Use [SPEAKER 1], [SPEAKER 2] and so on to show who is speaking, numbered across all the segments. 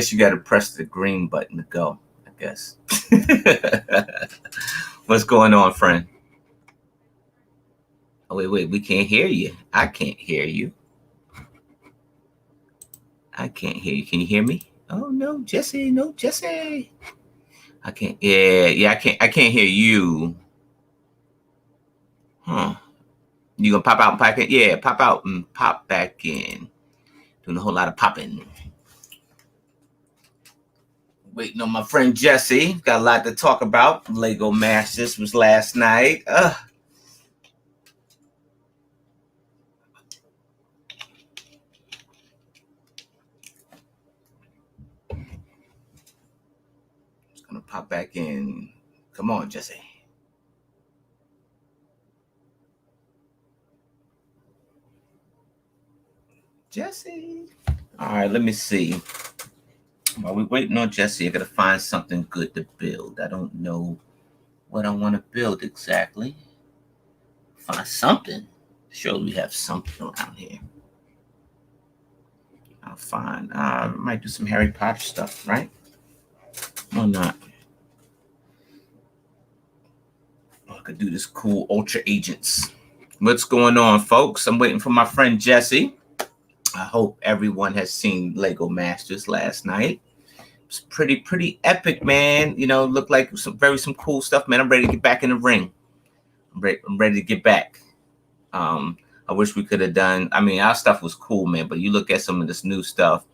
[SPEAKER 1] guess you got to press the green button to go, I guess. What's going on, friend? Oh, wait, we can't hear you. I can't hear you. I can't hear you. Can you hear me? Oh, no, Jesse. No, Jesse. I can't. Yeah, I can't hear you. Huh. You gonna pop out and pop in? Yeah, pop out and pop back in. Doing a whole lot of popping. Waiting on my friend Jesse. Got a lot to talk about. Lego Masters was last night. Just gonna pop back in. Come on, Jesse. Jesse. All right, let me see. While we're waiting on Jesse, I gotta find something good to build. I don't know what I want to build exactly. Find something. Surely we have something around here. I'll find. Might do some Harry Potter stuff, right? Why not? I could do this cool Ultra Agents. What's going on, folks? I'm waiting for my friend Jesse. I hope everyone has seen Lego Masters last night. It's pretty epic, man. You know, looked like some cool stuff, man. I'm ready to get back in the ring. I'm ready to get back. I wish we could have done. I mean, our stuff was cool, man. But you look at some of this new stuff,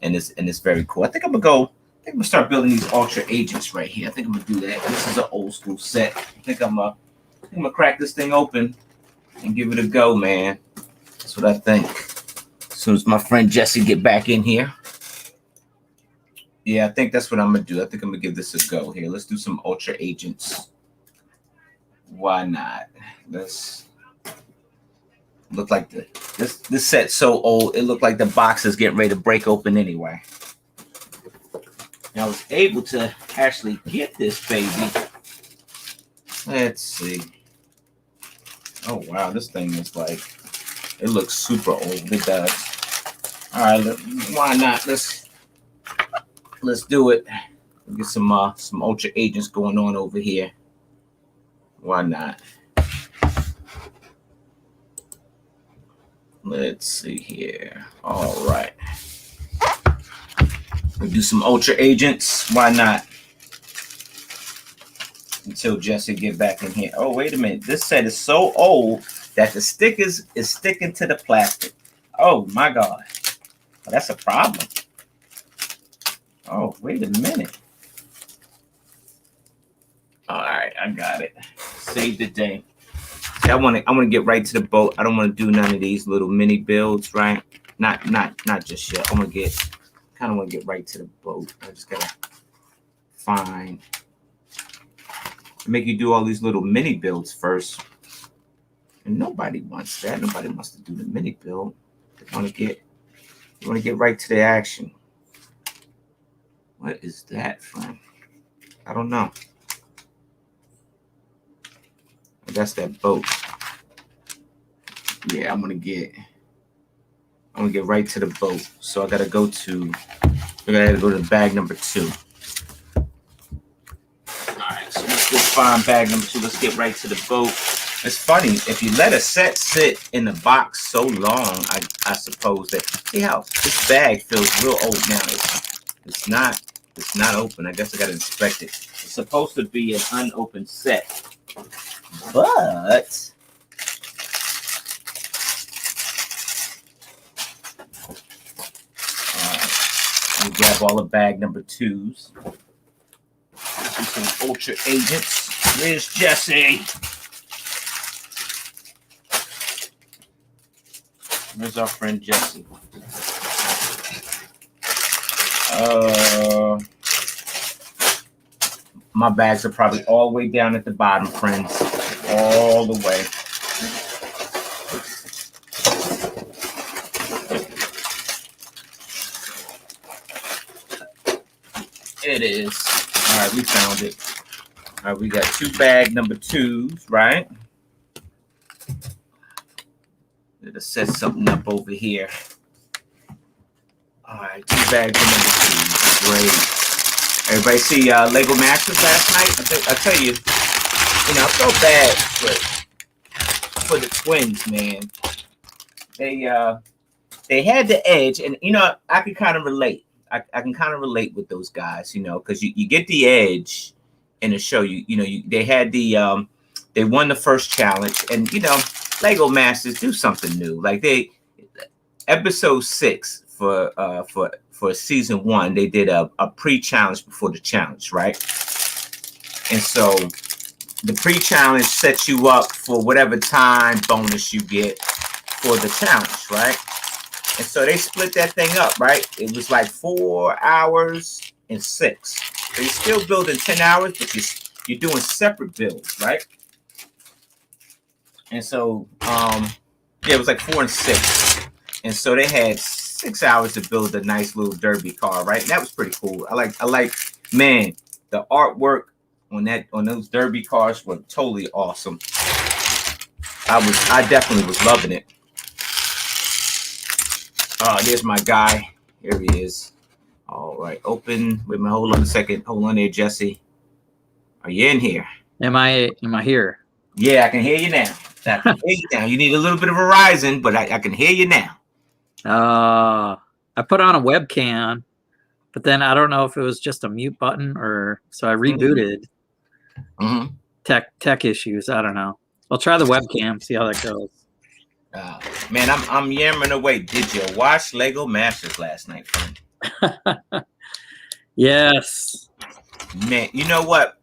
[SPEAKER 1] and it's very cool. I think I'm gonna start building these Ultra Agents right here. I think I'm gonna do that. This is an old school set. I think I'm gonna crack this thing open and give it a go, man. That's what I think. As soon as my friend Jesse get back in here. Yeah, I think that's what I'm gonna do. I think I'm gonna give this a go here. Let's do some Ultra Agents. Why not? Let's look like this set's so old. It looked like the box is getting ready to break open anyway. And I was able to actually get this baby. Let's see. Oh wow, this thing is like, it looks super old. It does. All right, why not? Let's do it. Get some Ultra Agents going on over here. Why not? Let's see here. All right. We'll do some Ultra Agents. Why not? Until Jesse get back in here. Oh, wait a minute. This set is so old that the stickers is sticking to the plastic. Oh my God. Well, that's a problem. Oh, wait a minute. All right, I got it. Save the day. I want to get right to the boat. I don't want to do none of these little mini builds, right? Not just yet. Want to get right to the boat. I just gotta find. Make you do all these little mini builds first, and nobody wants that. Nobody wants to do the mini build. They want to get right to the action. What is that from? I don't know. That's that boat. Yeah, I'm gonna get right to the boat. So I gotta go to bag number 2. All right, so let's go find bag number 2. Let's get right to the boat. It's funny, if you let a set sit in the box so long, I suppose that, see how this bag feels real old now. It's not open. I guess I gotta inspect it. It's supposed to be an unopened set. But all right, let me grab all the bag number 2s. Let's do some Ultra Agents. Where's Jesse? Where's our friend Jesse? My bags are probably all the way down at the bottom, friends. All the way. It is. All right, we found it. All right, we got 2 bag number 2s, right? Let's set something up over here. All right, two bags of number two. Great. Everybody see Lego Masters last night? I tell you, I felt bad for the twins, man. They had the edge, and I can kind of relate. I can kind of relate with those guys, because you get the edge in the show. They had they won the first challenge, and Lego Masters do something new. Like episode 6 for season 1, they did a pre-challenge before the challenge, right? And so the pre-challenge sets you up for whatever time bonus you get for the challenge, right? And so they split that thing up, right? It was like 4 hours and 6. So you're still building 10 hours, but you're doing separate builds, right? And so it was like 4 and 6. And so they had 6 hours to build a nice little derby car, right? And that was pretty cool. I like, man, the artwork on those derby cars were totally awesome. I definitely was loving it. Oh, there's my guy. Here he is. All right, open. Wait a minute, hold on a second. Hold on there, Jesse. Are you in here?
[SPEAKER 2] Am I here?
[SPEAKER 1] Yeah, I can hear you now. I can hear you now. You need a little bit of Verizon, but I can hear you now.
[SPEAKER 2] I put on a webcam, but then I don't know if it was just a mute button so I rebooted.
[SPEAKER 1] Mm-hmm.
[SPEAKER 2] Tech issues. I don't know. I'll try the webcam, see how that goes.
[SPEAKER 1] Man, I'm yammering away. Did you watch Lego Masters last night, friend?
[SPEAKER 2] Yes.
[SPEAKER 1] Man, you know what?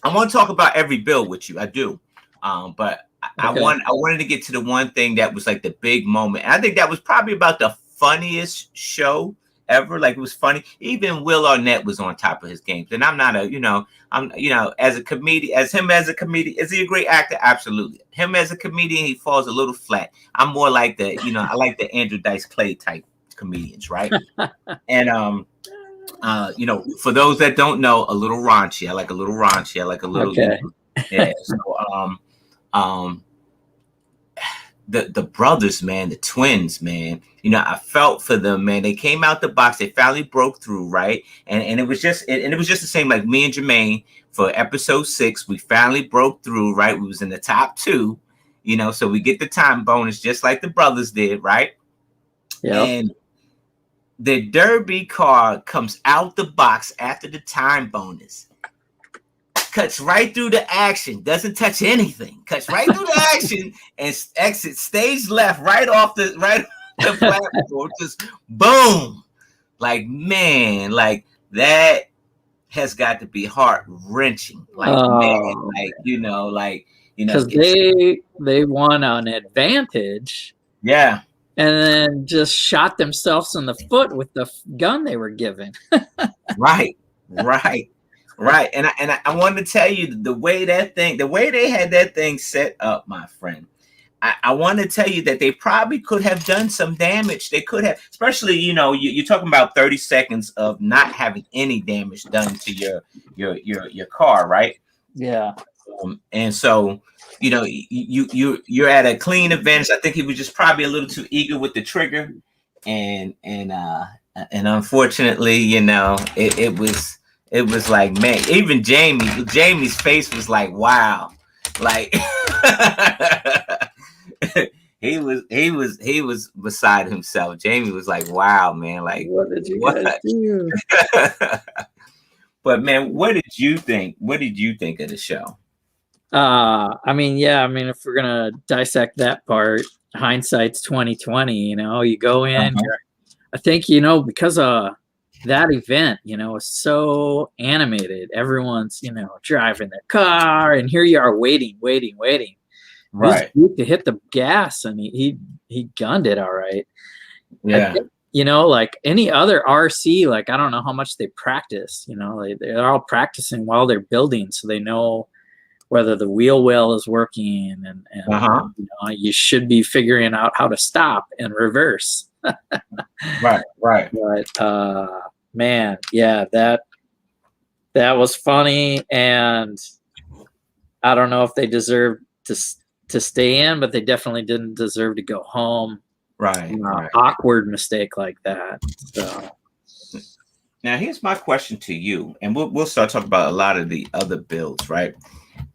[SPEAKER 1] I want to talk about every build with you. I do. But I wanted to get to the one thing that was like the big moment. And I think that was probably about the funniest show ever. Like, it was funny. Even Will Arnett was on top of his game. And I'm not as a comedian, is he a great actor? Absolutely. Him as a comedian, he falls a little flat. I'm more like I like the Andrew Dice Clay type comedians, right? And for those that don't know, a little raunchy. I like a little raunchy. I like a little yeah. So the brothers, man, the twins, man, I felt for them, man. They came out the box, they finally broke through, right? And it was just the same, like me and Jermaine for episode 6, we finally broke through, right? We was in the top 2, so we get the time bonus just like the brothers did, right?
[SPEAKER 2] Yeah.
[SPEAKER 1] And the derby car comes out the box after the time bonus, cuts right through the action, doesn't touch anything, cuts right through the action and exits stage left right off the platform, just boom. Like, man, like that has got to be heart-wrenching. Like, man, like,
[SPEAKER 2] because they won an advantage.
[SPEAKER 1] Yeah.
[SPEAKER 2] And then just shot themselves in the foot with the gun they were given.
[SPEAKER 1] Right. And I wanted to tell you the way they had that thing set up, my friend. I want to tell you that they probably could have done some damage. They could have, especially, you're talking about 30 seconds of not having any damage done to your car, right?
[SPEAKER 2] Yeah.
[SPEAKER 1] And so, you're at a clean advantage. I think he was just probably a little too eager with the trigger, and unfortunately, it was like, man, even Jamie's face was like, wow, like he was beside himself. Jamie was like, wow, man, like,
[SPEAKER 2] what did you guys do?
[SPEAKER 1] But man, what did you think? What did you think of the show?
[SPEAKER 2] If we're gonna dissect that part, hindsight's 2020. You go in. I think because of that event, was so animated. Everyone's driving their car, and here you are waiting.
[SPEAKER 1] Right.
[SPEAKER 2] To hit the gas, and he gunned it all right.
[SPEAKER 1] Yeah.
[SPEAKER 2] Like any other RC, like I don't know how much they practice. They're all practicing while they're building, so they know whether the wheel well is working, and you should be figuring out how to stop and reverse.
[SPEAKER 1] Right.
[SPEAKER 2] But man, yeah, that was funny, and I don't know if they deserved to stay in, but they definitely didn't deserve to go home.
[SPEAKER 1] Right.
[SPEAKER 2] Awkward mistake like that. So
[SPEAKER 1] now here's my question to you, and we'll start talking about a lot of the other builds, right?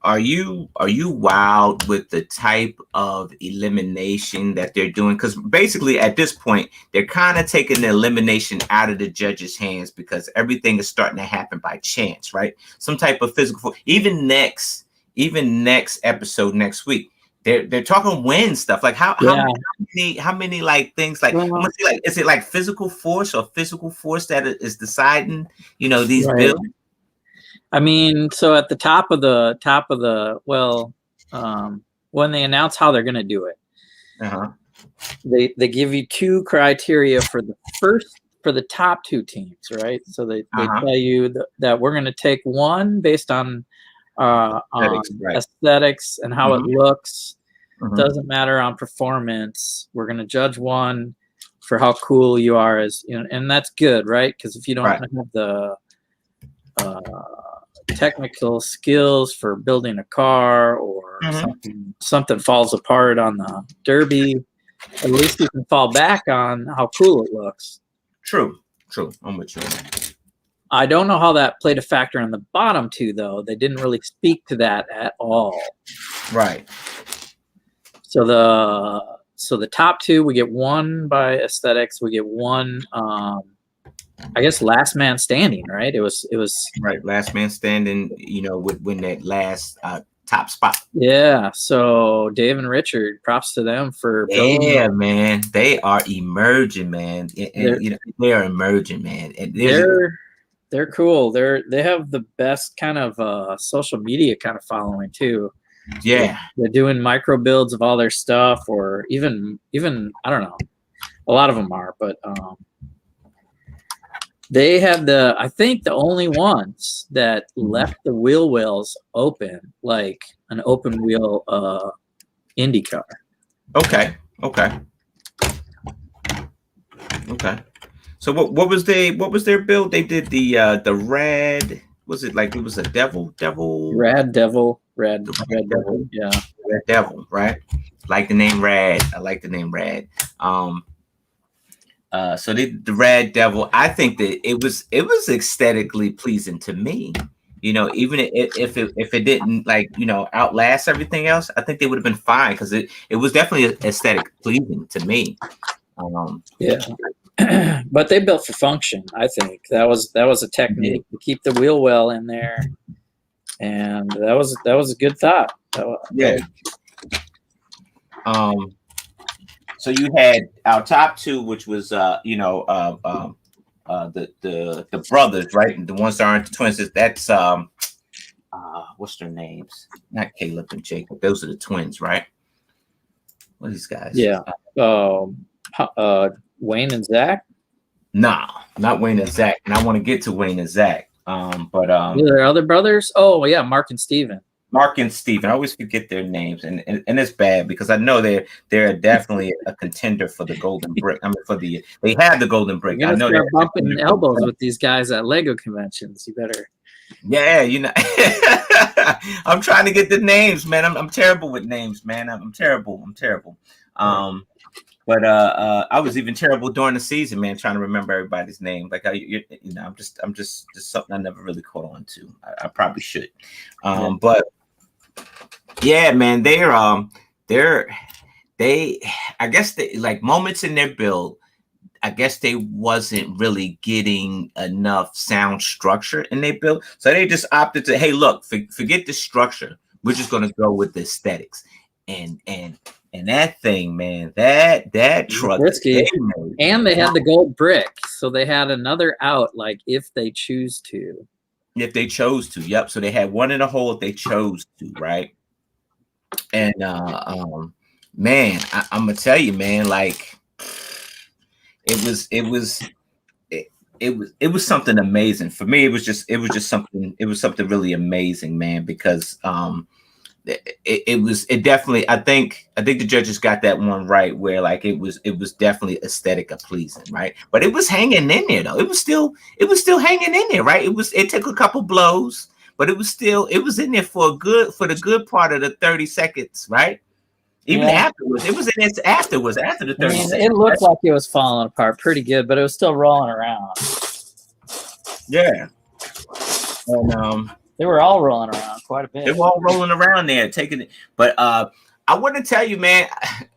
[SPEAKER 1] Are you wowed with the type of elimination that they're doing? Because basically at this point, they're kind of taking the elimination out of the judges' hands because everything is starting to happen by chance, right? Some type of physical, even next episode next week, they're talking win stuff. Like how many like things like, is it like physical force that is deciding, these builds?
[SPEAKER 2] I mean, so at the top of the when they announce how they're going to do it, they give you 2 criteria for the top 2 teams, right? So they tell you that we're going to take one based on aesthetics and how it looks. Doesn't matter on performance. We're going to judge one for how cool you are, and that's good, right? Because if you don't have the technical skills for building a car, or something falls apart on the derby, at least you can fall back on how cool it looks.
[SPEAKER 1] True. I'm with you.
[SPEAKER 2] I don't know how that played a factor in the bottom 2, though. They didn't really speak to that at all.
[SPEAKER 1] Right.
[SPEAKER 2] So the top 2, we get 1 by aesthetics. We get 1, I guess, last man standing, right? It was
[SPEAKER 1] right. Last man standing, would win that last top spot.
[SPEAKER 2] Yeah. So Dave and Richard, props to them for
[SPEAKER 1] building. Man, they are emerging, man. And they are emerging, man. And
[SPEAKER 2] they're cool. They have the best kind of social media kind of following too.
[SPEAKER 1] Yeah,
[SPEAKER 2] they're doing micro builds of all their stuff, or even I don't know. A lot of them are, but they have I think the only ones that left the wheel wells open, like an open wheel IndyCar.
[SPEAKER 1] Okay. So what was their build? They did the red. Was it like it was a devil?
[SPEAKER 2] Rad devil. Yeah.
[SPEAKER 1] Red devil, right? Like the name Rad. I like the name Rad. So the red devil, I think that it was aesthetically pleasing to me. Even if it didn't outlast everything else, I think they would have been fine because it was definitely aesthetic pleasing to me.
[SPEAKER 2] But they built for function. I think that was a technique to keep the wheel well in there, and that was a good thought.
[SPEAKER 1] So you had our top 2, which was the brothers, right? The ones that aren't the twins. That's what's their names? Not Caleb and Jacob. Those are the twins, right? What are these guys?
[SPEAKER 2] Yeah. Wayne and Zach?
[SPEAKER 1] No, not Wayne and Zach. And I want to get to Wayne and Zach. But
[SPEAKER 2] there are other brothers. Oh yeah, Mark and Steven.
[SPEAKER 1] I always forget their names, and it's bad because I know they're definitely a contender for the Golden Brick. I mean, they have the Golden Brick. I know they're
[SPEAKER 2] bumping elbows with these guys at Lego conventions. You better.
[SPEAKER 1] Yeah, I'm trying to get the names, man. I'm terrible with names, man. I'm terrible. But I was even terrible during the season, man, trying to remember everybody's name. Like I'm just something I never really caught on to. I probably should. But yeah, man, I guess they like moments in their build. I guess they wasn't really getting enough sound structure in their build, so they just opted to, hey, look, forget the structure. We're just gonna go with the aesthetics, and that thing, man, that truck,
[SPEAKER 2] and they had the gold brick, so they had another out, like if they chose to.
[SPEAKER 1] Yep. So they had one in a hole if they chose to, right? And man, I'm gonna tell you, man, like it was something amazing for me. It was something really amazing, man, because it definitely, I think the judges got that one right, where like it was definitely aesthetic pleasing, right? But it was hanging in there though. It was still hanging in there, right? It took a couple blows, but it was in there for the good part of the 30 seconds, right? Even afterwards, it was in its afterwards, after the 36.
[SPEAKER 2] I mean, it looked like it was falling apart pretty good, but it was still rolling around.
[SPEAKER 1] Yeah. And
[SPEAKER 2] they were all rolling around quite a bit.
[SPEAKER 1] They were all rolling around there, taking it. But I want to tell you, man,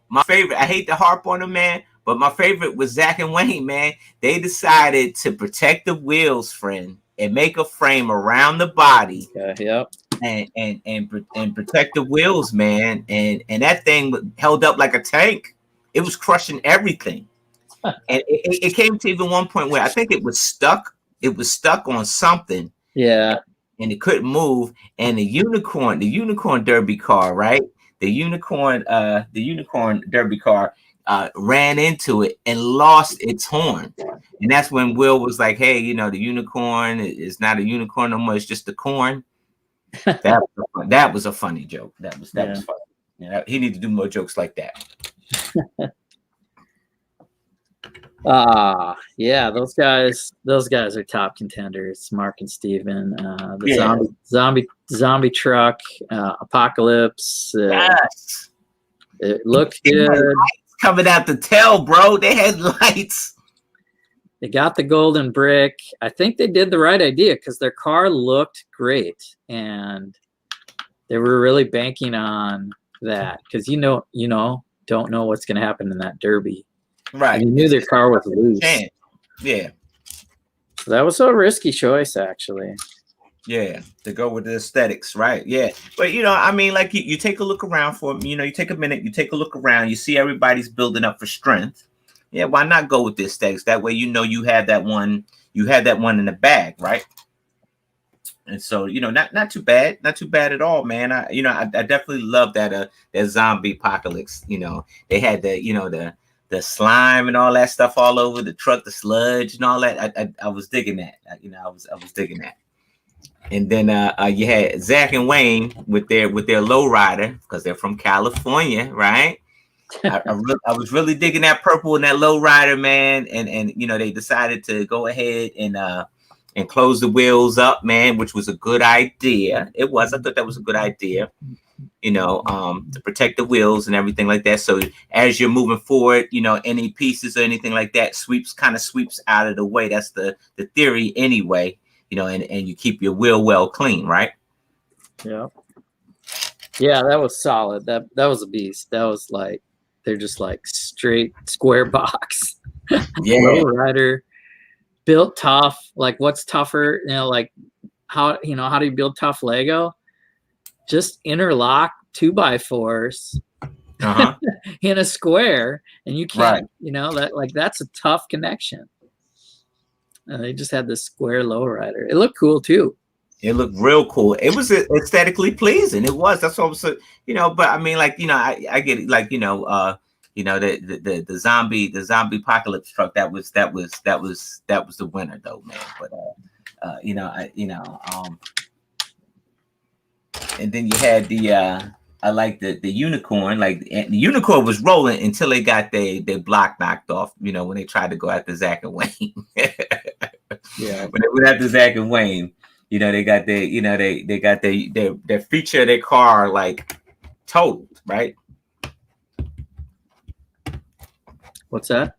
[SPEAKER 1] my favorite, I hate to harp on them, man, but my favorite was Zach and Wayne, man. They decided to protect the wheels, friend, and make a frame around the body.
[SPEAKER 2] Okay, yep.
[SPEAKER 1] And protect the wheels, man. And that thing held up like a tank. It was crushing everything. And it came to even one point where I think it was stuck. It was stuck on something.
[SPEAKER 2] Yeah.
[SPEAKER 1] And it couldn't move. And the unicorn derby car, right? The unicorn derby car ran into it and lost its horn. And that's when Will was like, hey, you know, the unicorn is not a unicorn no more, it's just a corn. That was a funny joke. That was funny. Yeah, he needs to do more jokes like that.
[SPEAKER 2] Yeah, those guys are top contenders. Mark and Steven. The zombie truck, Apocalypse.
[SPEAKER 1] Yes.
[SPEAKER 2] It looked good.
[SPEAKER 1] Coming out the tail, bro. They had lights.
[SPEAKER 2] They got the golden brick. I think they did the right idea because their car looked great, and they were really banking on that because you don't know what's going to happen in that derby.
[SPEAKER 1] Right.
[SPEAKER 2] And you knew their car was loose.
[SPEAKER 1] Yeah.
[SPEAKER 2] So that was a risky choice, actually.
[SPEAKER 1] Yeah, to go with the aesthetics, right? Yeah, but I mean, like you take a look around for you take a minute, you take a look around, you see everybody's building up for strength. Yeah, why not go with the aesthetics? That way, you have that one, in the bag, right? And so, not too bad, at all, man. I definitely love that zombie apocalypse. They had the slime and all that stuff all over the truck, the sludge and all that. I was digging that. I was digging that. And then you had Zach and Wayne with their lowrider because they're from California, right? I was really digging that purple and that lowrider, man. And they decided to go ahead and close the wheels up, man, which was a good idea. It was. I thought that was a good idea, to protect the wheels and everything like that. So as you're moving forward, any pieces or anything like that sweeps out of the way. That's the theory anyway. And you keep your wheel well clean, right?
[SPEAKER 2] Yeah. Yeah, that was solid. That was a beast. That was like, they're just like straight square box.
[SPEAKER 1] Yeah.
[SPEAKER 2] Lowrider, built tough. Like, what's tougher? Like how do you build tough Lego? Just interlock 2x4s in a square, and you can't, that's a tough connection. They just had this square lowrider. It looked cool too.
[SPEAKER 1] It looked real cool. It was aesthetically pleasing. It was. That's what I was, But I mean, like, I get it. Like, the zombie apocalypse truck. That was the winner, though, man. But and then you had I like the unicorn. Like the unicorn was rolling until they got their block knocked off. When they tried to go after Zach and Wayne.
[SPEAKER 2] Yeah.
[SPEAKER 1] When they went after Zach and Wayne, they got they got their feature of their car like totaled, right?
[SPEAKER 2] What's that?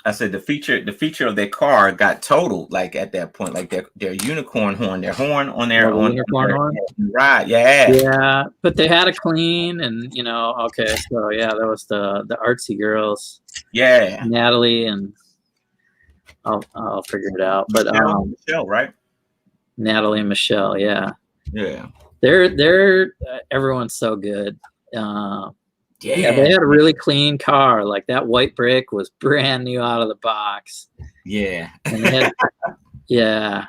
[SPEAKER 1] I said the feature of their car got totaled, like at that point, like their unicorn horn, their horn on their
[SPEAKER 2] unicorn horn,
[SPEAKER 1] right? Yeah,
[SPEAKER 2] but they had a clean, and okay, so yeah, that was the artsy girls, Natalie, and I'll figure it out, but
[SPEAKER 1] Michelle, right?
[SPEAKER 2] Natalie and Michelle, yeah,
[SPEAKER 1] they're
[SPEAKER 2] everyone's so good. Yeah, they had a really clean car. Like that white brick was brand new out of the box.
[SPEAKER 1] Yeah.
[SPEAKER 2] And they had,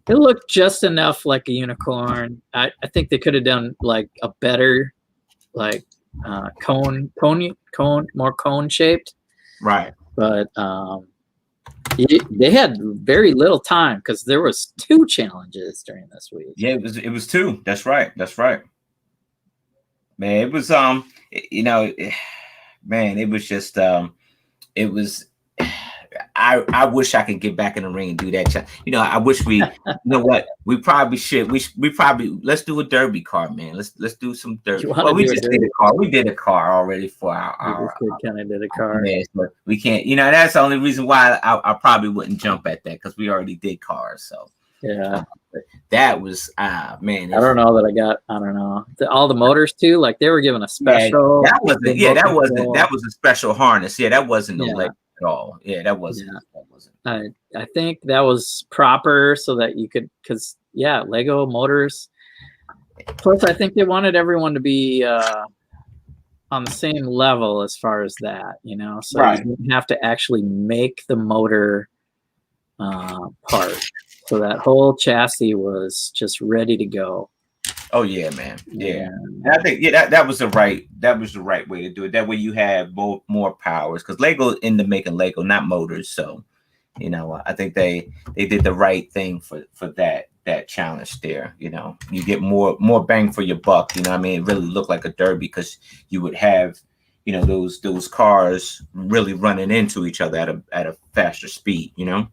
[SPEAKER 2] it looked just enough like a unicorn. I think they could have done like a better, like cone, more cone shaped.
[SPEAKER 1] Right.
[SPEAKER 2] But they had very little time because there was 2 challenges during this week.
[SPEAKER 1] Yeah, it was 2. That's right. Man, it was man, it was just it was I wish I could get back in the ring and do that. You know, I wish we. You know what? We probably should. We probably let's do a derby car, man. Let's do some derby. Well, we just did a car. We did a car already for our
[SPEAKER 2] kind of did a car.
[SPEAKER 1] Yeah, but we can't. You know, that's the only reason why I probably wouldn't jump at that, because we already did cars. So
[SPEAKER 2] yeah,
[SPEAKER 1] that was man.
[SPEAKER 2] I don't know that I got. I don't know all the motors too. Like they were given a special.
[SPEAKER 1] Yeah, that was a special harness. Yeah, that wasn't no leg at all. Yeah, that wasn't.
[SPEAKER 2] Yeah.
[SPEAKER 1] That wasn't.
[SPEAKER 2] I think that was proper so that you could, because Lego motors. Plus, I think they wanted everyone to be on the same level as far as that, you know. So you didn't have to actually make the motor part. So that whole chassis was just ready to go.
[SPEAKER 1] Oh yeah, man. Yeah. And I think that was the right way to do it. That way you have more powers, because Lego into making Lego, not motors. So, you know, I think they did the right thing for that challenge there. You know, you get more bang for your buck. You know what I mean? It really looked like a derby, because you would have, you know, those cars really running into each other at a faster speed, you know.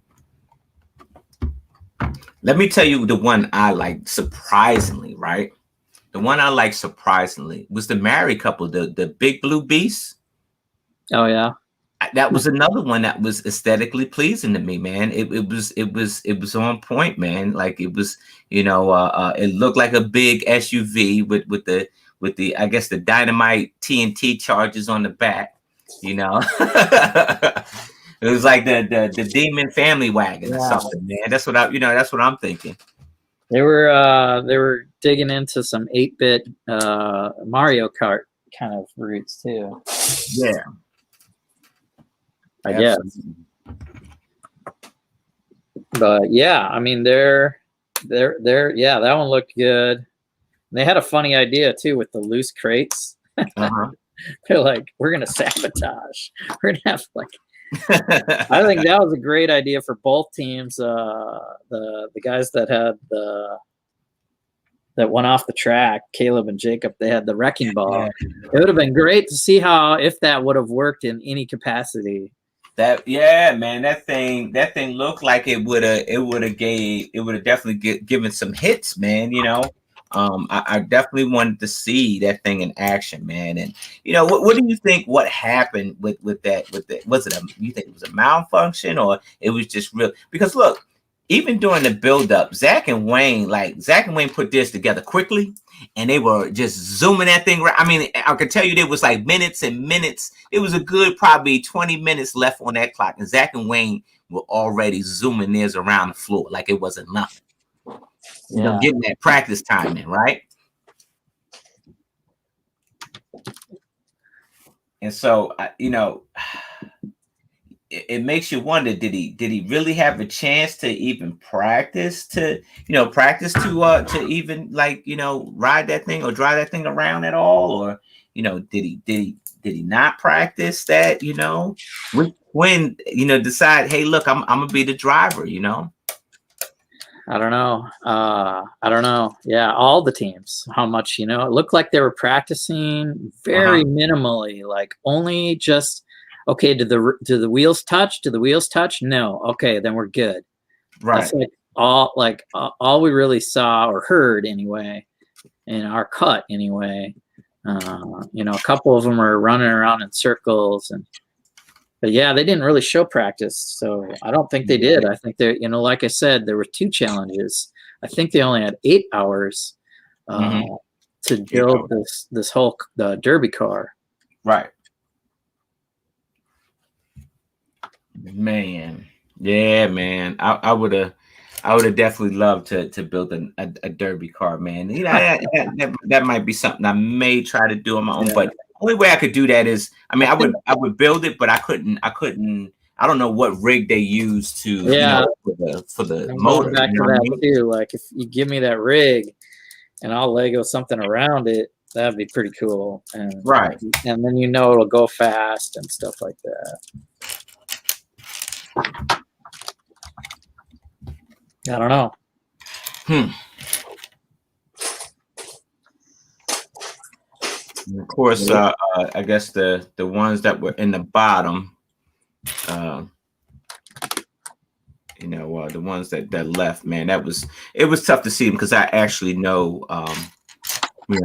[SPEAKER 1] Let me tell you the one I like surprisingly, right? The one I like surprisingly was the married couple, the Big Blue Beast.
[SPEAKER 2] Oh yeah.
[SPEAKER 1] That was another one that was aesthetically pleasing to me, man. It was on point, man. Like it was, you know, it looked like a big SUV with the I guess the dynamite TNT charges on the back, you know. It was like the Demon Family Wagon or something, man. That's what I'm thinking.
[SPEAKER 2] They were digging into some 8-bit Mario Kart kind of roots too.
[SPEAKER 1] Yeah.
[SPEAKER 2] I guess. But yeah, I mean they're that one looked good. And they had a funny idea too with the loose crates. They're like, we're gonna sabotage. We're gonna have like I think that was a great idea for both teams. The guys that had that went off the track, Caleb and Jacob, they had the wrecking ball. It would have been great to see if that would have worked in any capacity.
[SPEAKER 1] That thing looked like it would have definitely given some hits, man. You know, I definitely wanted to see that thing in action, man. And you know, what do you think? What happened with that? You think it was a malfunction, or it was just real? Because look, even during the build-up, Zach and Wayne put this together quickly, and they were just zooming that thing. I mean, I can tell you there was like minutes and minutes. It was a good probably 20 minutes left on that clock, and Zach and Wayne were already zooming theirs around the floor like it wasn't nothing. You know, getting that practice time in, right? And so, you know, it makes you wonder, did he really have a chance to even practice to even, like, you know, ride that thing or drive that thing around at all? Or, you know, did he not practice that, you know, when you know, decide, hey, look, I'm gonna be the driver, you know?
[SPEAKER 2] I don't know. Yeah, all the teams, how much, you know, it looked like they were practicing very minimally, like only just, okay, do the wheels touch? Do the wheels touch? No. Okay, then we're good.
[SPEAKER 1] Right.
[SPEAKER 2] That's all we really saw or heard anyway, in our cut anyway. You know, a couple of them are running around in circles, but yeah, they didn't really show practice, so I don't think they did. I think they, you know, like I said, there were 2 challenges. I think they only had 8 hours to build this whole derby car.
[SPEAKER 1] Right. Man, yeah, man. I would have definitely loved to build a derby car, man. You know, that might be something I may try to do on my own, but the only way I could do that is, I mean, I would build it, but I couldn't. I don't know what rig they use to, you know, for the motor.
[SPEAKER 2] Back to that too. Like if you give me that rig, and I'll Lego something around it, that'd be pretty cool. And and then, you know, it'll go fast and stuff like that. I don't know.
[SPEAKER 1] And of course, I guess the ones that were in the bottom, the ones that left, man, it was tough to see them because I actually know, I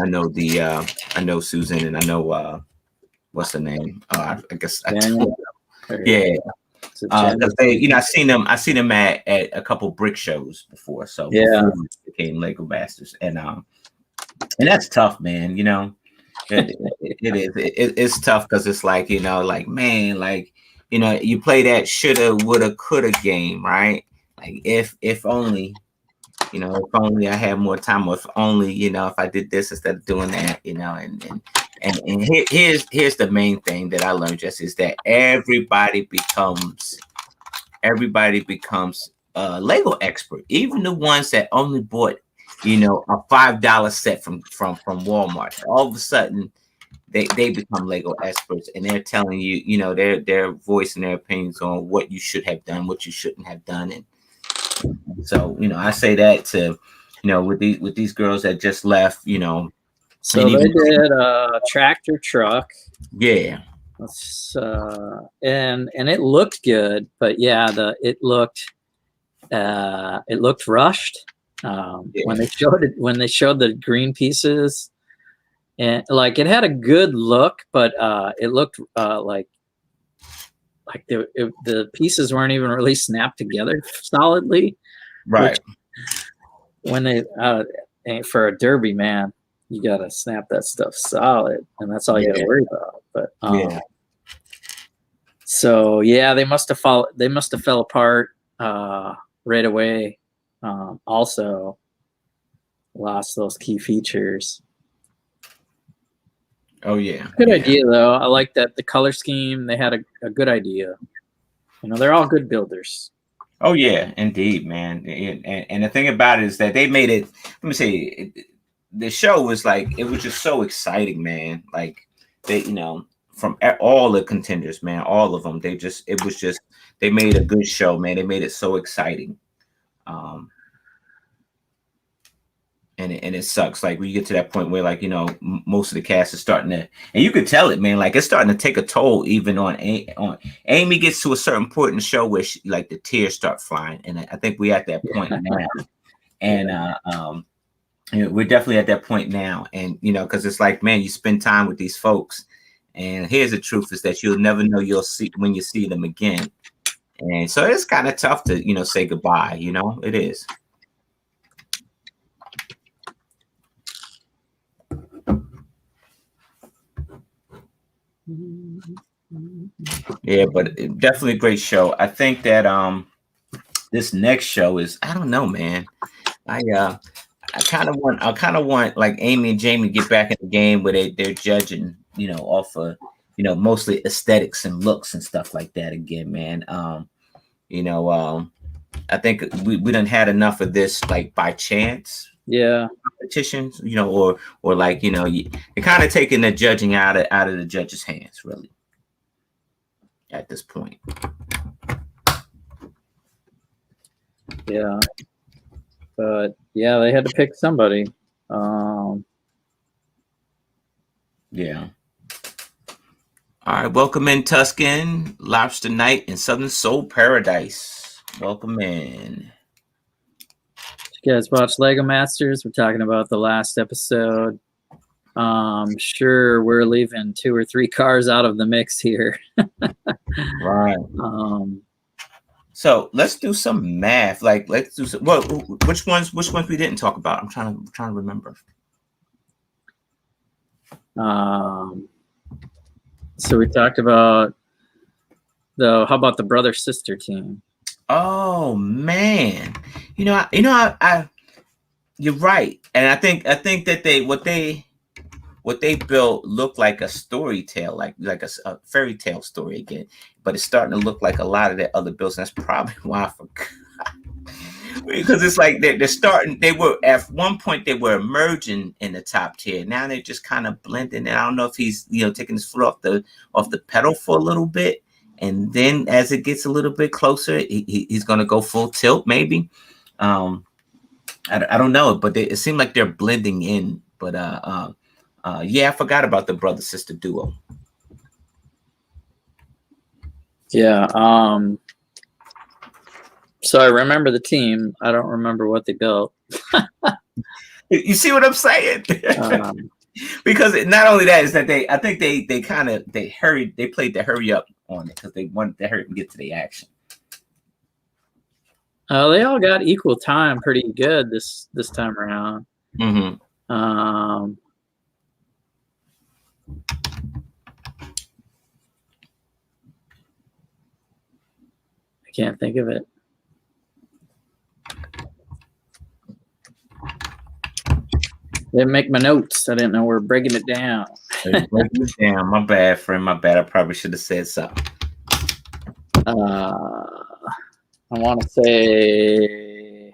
[SPEAKER 1] know Susan, and I know what's her name? I guess yeah. Because they, I seen them at a couple brick shows before, so before we became Lego Masters, and that's tough, man. It is. It's tough because it's like, like, man, like, you play that shoulda, woulda, coulda game, right? Like if only, if only I had more time, or if only, if I did this instead of doing that, and here's the main thing that I learned, just is that everybody becomes a Lego expert, even the ones that only bought, a $5 set from Walmart. All of a sudden, they become Lego experts, and they're telling you, they're voicing their opinions on what you should have done, what you shouldn't have done, and so I say that to, with these girls that just left,
[SPEAKER 2] So they did a tractor truck.
[SPEAKER 1] Yeah.
[SPEAKER 2] And it looked good, but it looked rushed. When they showed the green pieces, and like it had a good look, but it looked like the pieces weren't even really snapped together solidly.
[SPEAKER 1] Right.
[SPEAKER 2] When they for a derby, man, you gotta snap that stuff solid, and that's all you gotta worry about. But so they must have fell apart right away. Also lost those key features.
[SPEAKER 1] Oh yeah.
[SPEAKER 2] Good idea though. I like that the color scheme. They had a good idea. They're all good builders.
[SPEAKER 1] Oh yeah, indeed, man. And the thing about it is that they made it. Let me say, the show was like, it was just so exciting, man. Like they, from all the contenders, man, all of them. They made a good show, man. They made it so exciting. And it sucks. Like when you get to that point where, like, most of the cast is starting to, and you could tell it, man. Like it's starting to take a toll, even on Amy. Gets to a certain point in the show where the tears start flying, and I think we're at that point now. And we're definitely at that point now, and because it's like, man, you spend time with these folks, and here's the truth: is that you'll never know you'll see when you see them again, and so it's kind of tough to say goodbye. It is. Yeah, but definitely a great show. I think that this next show is, I don't know, man. I kind of want like Amy and Jamie to get back in the game where they're judging, off of mostly aesthetics and looks and stuff like that again, man. I think we done had enough of this, like, by chance.
[SPEAKER 2] Yeah.
[SPEAKER 1] Competitions, or like, you're kind of taking the judging out of the judges' hands, really, at this point.
[SPEAKER 2] Yeah. But they had to pick somebody.
[SPEAKER 1] Yeah. All right, welcome in, Tuscan, Lobster Night, and Southern Soul Paradise. Welcome in.
[SPEAKER 2] You guys watch Lego Masters? We're talking about the last episode. Sure, we're leaving 2 or 3 cars out of the mix here.
[SPEAKER 1] Right. So let's do some math. Like, let's do some. Well, which ones we didn't talk about? I'm trying to remember.
[SPEAKER 2] So we talked about how about the brother sister team?
[SPEAKER 1] Oh man, I you're right, and I think that what they built looked like a story tale, like a fairy tale story again, but it's starting to look like a lot of the other builds. And that's probably why I forgot, because it's like they're starting. They were at one point they were emerging in the top tier. Now they're just kind of blending. And I don't know if he's taking his foot off the pedal for a little bit. And then as it gets a little bit closer, he's going to go full tilt, maybe. I don't know, but it seemed like they're blending in. But I forgot about the brother-sister duo.
[SPEAKER 2] Yeah. So I remember the team. I don't remember what they built.
[SPEAKER 1] You see what I'm saying? Because not only that is that I think they played the hurry up on it because they wanted to hurry and get to the action.
[SPEAKER 2] They all got equal time, pretty good this time around.
[SPEAKER 1] Mm-hmm.
[SPEAKER 2] I can't think of it. Didn't make my notes. I didn't know we were breaking it down.
[SPEAKER 1] Breaking it down. My bad, friend. My bad. I probably should have said something.
[SPEAKER 2] I want to say,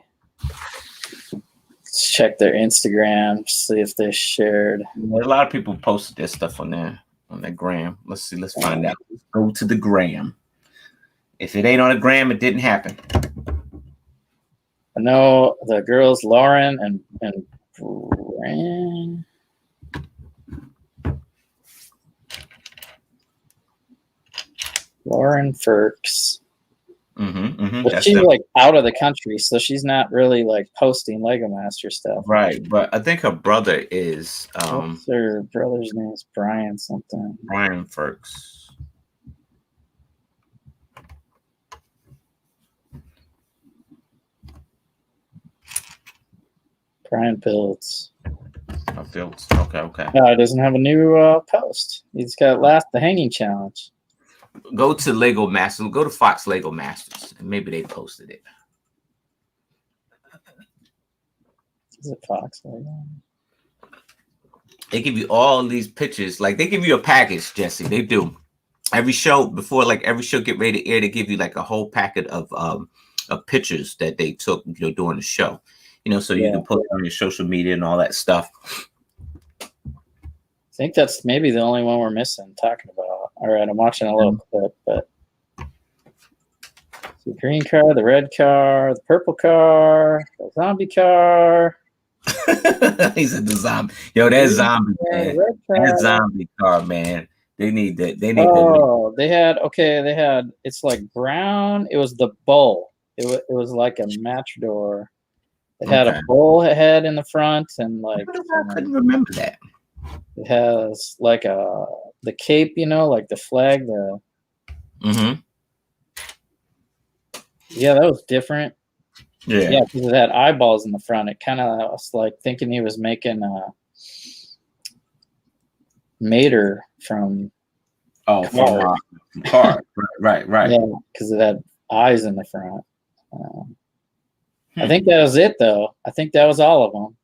[SPEAKER 2] let's check their Instagram, see if they shared.
[SPEAKER 1] A lot of people posted their stuff on their gram. Let's see. Let's find out. Let's go to the gram. If it ain't on the gram, it didn't happen.
[SPEAKER 2] I know the girls, Lauren and Brand. Lauren Ferks. But she's like out of the country, so she's not really like posting Lego Master stuff.
[SPEAKER 1] Right, but I think her brother is.
[SPEAKER 2] What's her brother's name? Is Brian something.
[SPEAKER 1] Brian Ferks.
[SPEAKER 2] Brian Builds.
[SPEAKER 1] Builds. Okay.
[SPEAKER 2] No, he doesn't have a new post. He's got the hanging challenge.
[SPEAKER 1] Go to Lego Masters. Go to Fox Lego Masters, and maybe they posted it.
[SPEAKER 2] Is it Fox Lego?
[SPEAKER 1] They give you all these pictures. Like they give you a package, Jesse. They do. Every show before, like every show get ready to air, they give you like a whole packet of pictures that they took, during the show. So you can post on your social media and all that stuff.
[SPEAKER 2] I think that's maybe the only one we're missing talking about. All right, I'm watching a little clip, but the green car, the red car, the purple car, the zombie car.
[SPEAKER 1] He said the zombie. Yo, that zombie, man. That zombie car, man. They need that. They need.
[SPEAKER 2] Oh, they had. It's like brown. It was the bull. It was like a matador. It had a bull head in the front, and like
[SPEAKER 1] I couldn't remember that.
[SPEAKER 2] It has like the cape, like the flag. Yeah, that was different. Yeah, because it had eyeballs in the front. It kind of was like thinking he was making Mater from.
[SPEAKER 1] From Car. Right.
[SPEAKER 2] Yeah, because it had eyes in the front. I think that was it, though. I think that was all of them.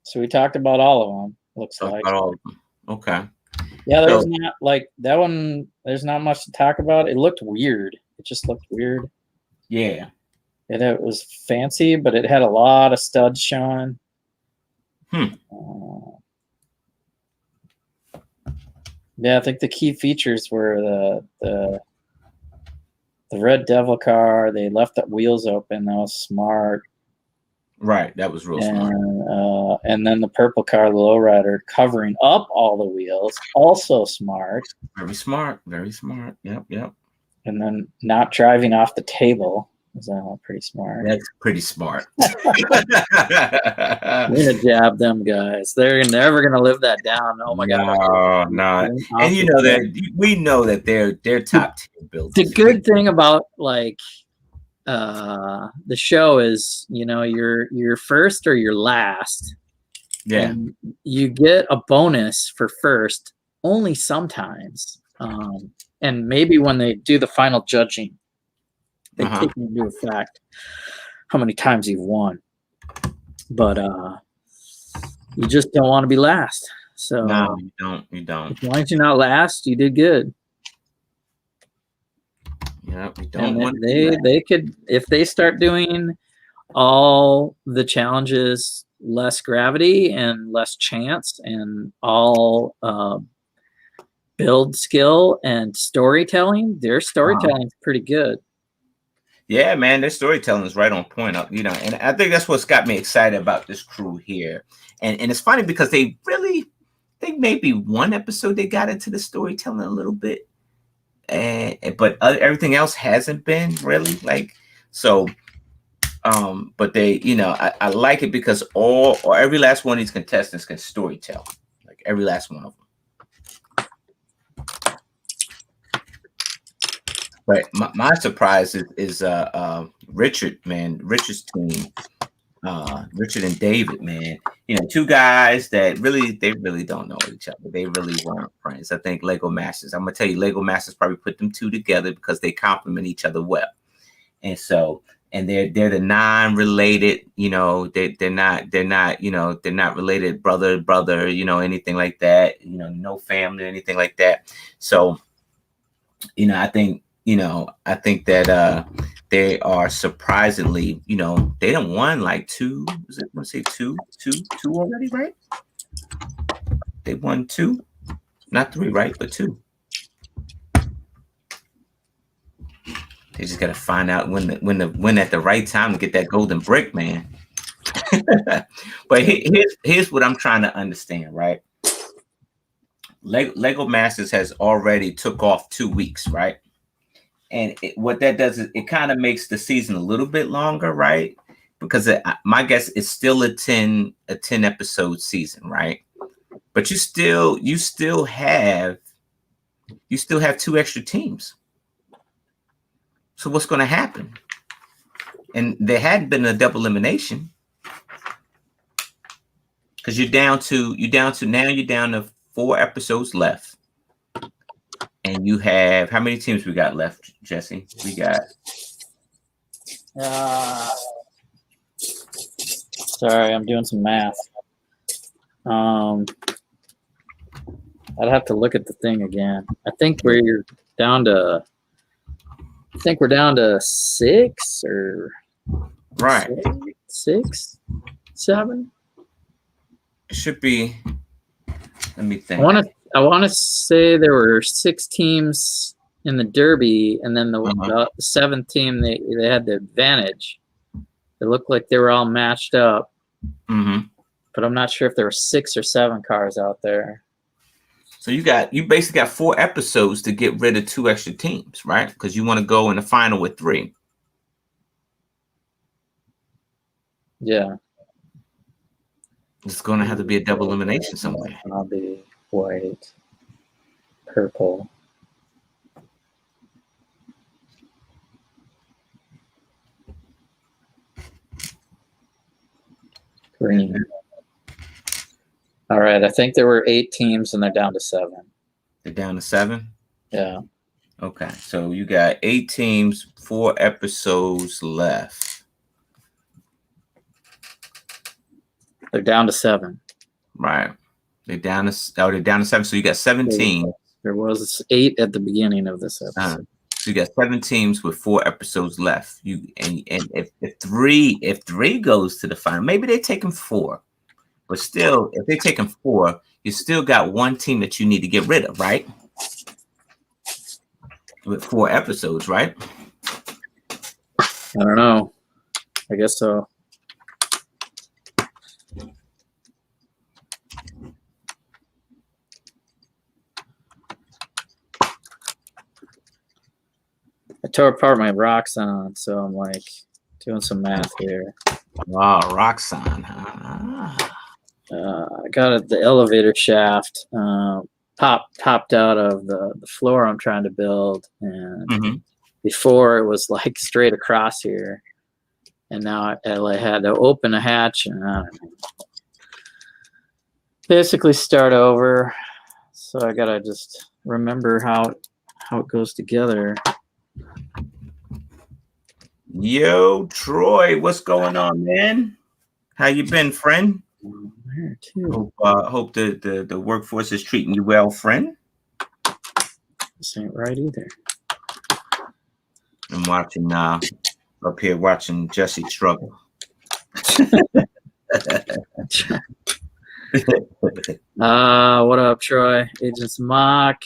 [SPEAKER 2] So we talked about all of them. Looks like.
[SPEAKER 1] All of them. Okay.
[SPEAKER 2] Yeah, there's not like that one. There's not much to talk about. It looked weird. It just looked weird.
[SPEAKER 1] Yeah.
[SPEAKER 2] It was fancy, but it had a lot of studs showing. Yeah, I think the key features were the Red Devil car. They left the wheels open. That was smart.
[SPEAKER 1] Right, that was real smart.
[SPEAKER 2] And then the purple car, the lowrider, covering up all the wheels, also smart.
[SPEAKER 1] Very smart. Very smart. Yep.
[SPEAKER 2] And then not driving off the table was pretty smart.
[SPEAKER 1] That's pretty smart.
[SPEAKER 2] We're gonna jab them guys. They're never gonna live that down. Oh my god.
[SPEAKER 1] No. And we know that they're top tier builds.
[SPEAKER 2] The good thing about like the show is you're first or you're last.
[SPEAKER 1] Yeah.
[SPEAKER 2] And you get a bonus for first only sometimes. And maybe when they do the final judging, they take into effect how many times you've won. But you just don't want to be last. So
[SPEAKER 1] no, you don't.
[SPEAKER 2] As long as you're not last, you did good.
[SPEAKER 1] Yeah, we don't want
[SPEAKER 2] they could, if they start doing all the challenges less gravity and less chance and all build skill and storytelling, their storytelling is pretty good.
[SPEAKER 1] Yeah, man, their storytelling is right on point. And I think that's what's got me excited about this crew here. And it's funny because they maybe one episode they got into the storytelling a little bit, but everything else hasn't been really like. So, but they, you know, I like it because all or every last one of these contestants can story tell, like every last one of them. But my surprise is Richard, man. Richard's team, Richard and David, man. You know, two guys that they really don't know each other. They really weren't friends. I think Lego Masters. I'm gonna tell you, Lego Masters probably put them two together because they complement each other well. And so, and they're the non-related. You know, they're not you know, they're not related brother. You know, anything like that. You know, no family, anything like that. So, you know, I think that they are surprisingly, you know, they done won like two already, right? They won two, not three, right? But two. They just got to find out when at the right time to get that golden brick, man. But here's what I'm trying to understand, right? Lego Masters has already took off 2 weeks, right? And what that does is it kind of makes the season a little bit longer, right? Because my guess is still a 10 episode season, right? But you still have 2 extra teams. So what's going to happen? And there hadn't been a double elimination because you're down to 4 episodes left. And you have, how many teams we got left, Jesse? We got.
[SPEAKER 2] Sorry, I'm doing some math. I'd have to look at the thing again. I think we're down to 6 or
[SPEAKER 1] right.
[SPEAKER 2] 6, 7.
[SPEAKER 1] It should be. Let me think.
[SPEAKER 2] I want to say there were 6 teams in the Derby, and then the 7th team they had the advantage. It looked like they were all matched up, but I'm not sure if there were 6 or 7 cars out there.
[SPEAKER 1] So you basically got 4 episodes to get rid of 2 extra teams, right? Because you want to go in the final with 3.
[SPEAKER 2] Yeah,
[SPEAKER 1] it's going to have to be a double elimination somewhere.
[SPEAKER 2] I'll be white, purple. Green. All right, I think there were 8 teams and they're down to 7.
[SPEAKER 1] They're down to 7?
[SPEAKER 2] Yeah.
[SPEAKER 1] Okay, so you got 8 teams, 4 episodes left.
[SPEAKER 2] They're down to 7.
[SPEAKER 1] Right. They're down to 7. So you got 17.
[SPEAKER 2] There was 8 at the beginning of this episode.
[SPEAKER 1] So you got 7 teams with 4 episodes left. And if 3 goes to the final, maybe they take them 4. But still, if they take them 4, you still got 1 team that you need to get rid of, right? With 4 episodes, right?
[SPEAKER 2] I don't know. I guess so. I tore apart my Roxanne, so I'm like doing some math here.
[SPEAKER 1] Oh, Roxanne.
[SPEAKER 2] I got it, the elevator shaft popped out of the floor I'm trying to build, and before it was like straight across here, and now I had to open a hatch and I don't know, basically start over. So I gotta just remember how it goes together.
[SPEAKER 1] Yo, Troy, what's going on, man? How you been, friend?
[SPEAKER 2] There too.
[SPEAKER 1] Hope the workforce is treating you well, friend.
[SPEAKER 2] This ain't right either.
[SPEAKER 1] I'm watching up here watching Jesse struggle.
[SPEAKER 2] What up, Troy? Agents Mock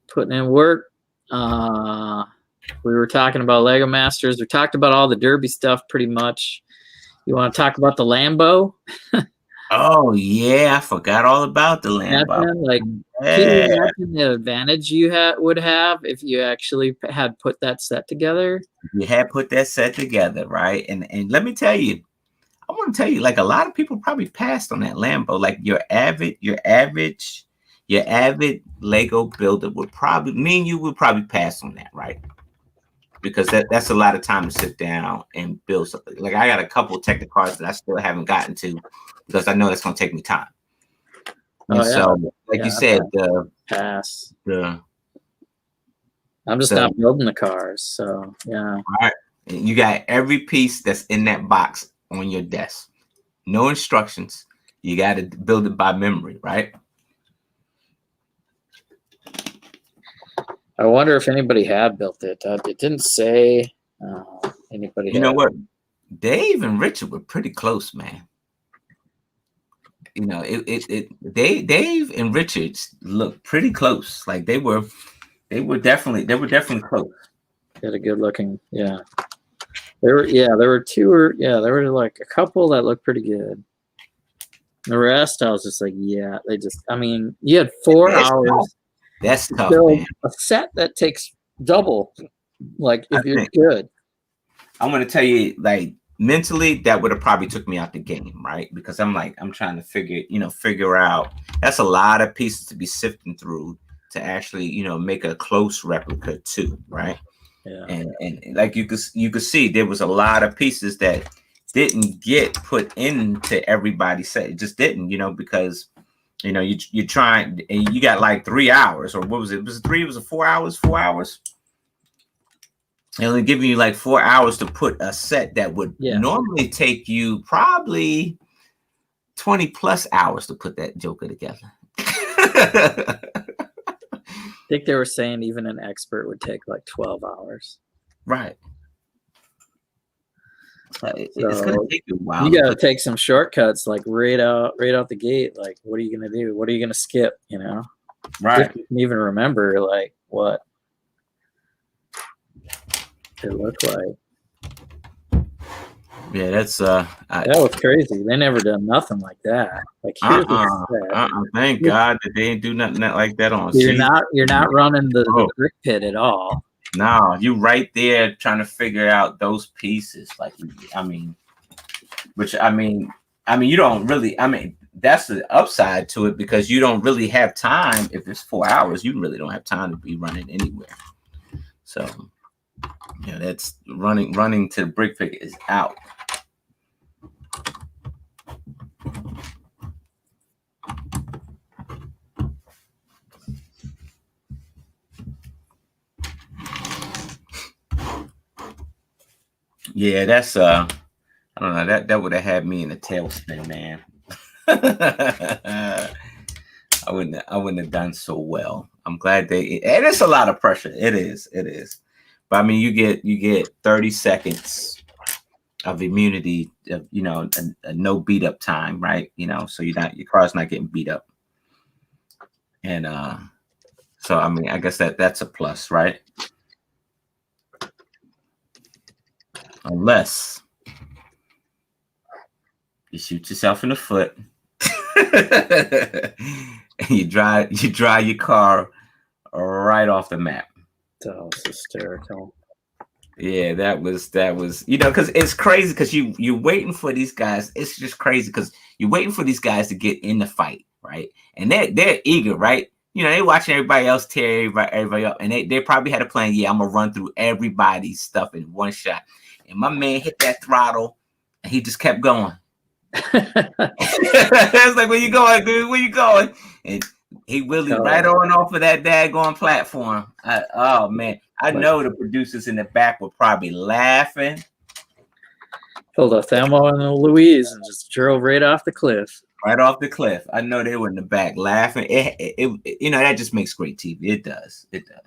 [SPEAKER 2] putting in work. We were talking about Lego Masters. We talked about all the Derby stuff pretty much. You want to talk about the Lambo?
[SPEAKER 1] Oh yeah, I forgot all about the Lambo.
[SPEAKER 2] Imagine, like, can you
[SPEAKER 1] Yeah,
[SPEAKER 2] imagine the advantage you would have if you actually had put that set together?
[SPEAKER 1] you had put that set together, right? And let me tell you, I want to tell you, like a lot of people probably passed on that Lambo. Like your avid Lego builder would probably, me and you would probably pass on that, right? Because that's a lot of time to sit down and build something. Like I got a couple of Technicars that I still haven't gotten to because I know that's going to take me time. And
[SPEAKER 2] Oh yeah,
[SPEAKER 1] so, like you
[SPEAKER 2] yeah,
[SPEAKER 1] said,
[SPEAKER 2] pass.
[SPEAKER 1] the
[SPEAKER 2] I'm just
[SPEAKER 1] the
[SPEAKER 2] not building the cars, so yeah.
[SPEAKER 1] right, you got every piece that's in that box on your desk. No instructions. You got to build it by memory, right?
[SPEAKER 2] I wonder if anybody had built it. It didn't say anybody
[SPEAKER 1] You know
[SPEAKER 2] had.
[SPEAKER 1] what? Dave and Richard were pretty close, man. You know, Dave and Richard looked pretty close. Like they were definitely close.
[SPEAKER 2] Had a good looking, yeah. There were two, or yeah, there were like a couple that looked pretty good. The rest, I was just like, yeah, I mean, you had 4 hours.
[SPEAKER 1] That's tough,
[SPEAKER 2] Build
[SPEAKER 1] man.
[SPEAKER 2] a set that takes double, like if you're good.
[SPEAKER 1] I'm gonna tell you, like mentally, that would have probably took me out the game, right? Because I'm trying to figure out. That's a lot of pieces to be sifting through to actually, make a close replica too, right?
[SPEAKER 2] Yeah.
[SPEAKER 1] And like you could see, there was a lot of pieces that didn't get put into everybody's set. It just didn't, because you're trying, and you got like 3 hours, or what was it? Was it 3? It was it 4 hours? 4 hours. And only giving you like 4 hours to put a set that would normally take you probably 20 plus hours to put that joker together.
[SPEAKER 2] I think they were saying even an expert would take like 12 hours.
[SPEAKER 1] Right. It's gonna take you a while.
[SPEAKER 2] You got to take some shortcuts, like right out the gate. Like, what are you gonna do? What are you gonna skip?
[SPEAKER 1] Right.
[SPEAKER 2] If you can even remember, like, what it looked like.
[SPEAKER 1] Yeah, that's
[SPEAKER 2] that was crazy. They never done nothing like that. Like, here's
[SPEAKER 1] thank God that they didn't do nothing like that on.
[SPEAKER 2] You're not running the brick pit at all.
[SPEAKER 1] No, you right there trying to figure out those pieces. Like, I mean, you don't really. That's the upside to it, because you don't really have time. If it's 4 hours, you really don't have time to be running anywhere. So, yeah, that's running to the brick pit is out. Yeah, that's I don't know, that would have had me in a tailspin, man. I wouldn't have done so well. I'm glad and it's a lot of pressure. It is. But I mean, you get 30 seconds of immunity, of, a no beat up time, right? So your car's not getting beat up. And so I mean, I guess that's a plus, right? Unless you shoot yourself in the foot and you drive your car right off the map.
[SPEAKER 2] That was hysterical.
[SPEAKER 1] Yeah, that was because it's crazy, because you're waiting for these guys. It's just crazy because you're waiting for these guys to get in the fight, right? And they're eager, right? They watching everybody else tear everybody up, and they probably had a plan. Yeah, I'm gonna run through everybody's stuff in one shot. And my man hit that throttle, and he just kept going. It's like, where you going, dude? Where you going? And he wheelied right off of that daggone platform. Oh man, I know the producers in the back were probably laughing.
[SPEAKER 2] Pulled a Thelma and Louise and just drove right off the cliff.
[SPEAKER 1] Right off the cliff. I know they were in the back laughing. It that just makes great TV. It does. It does.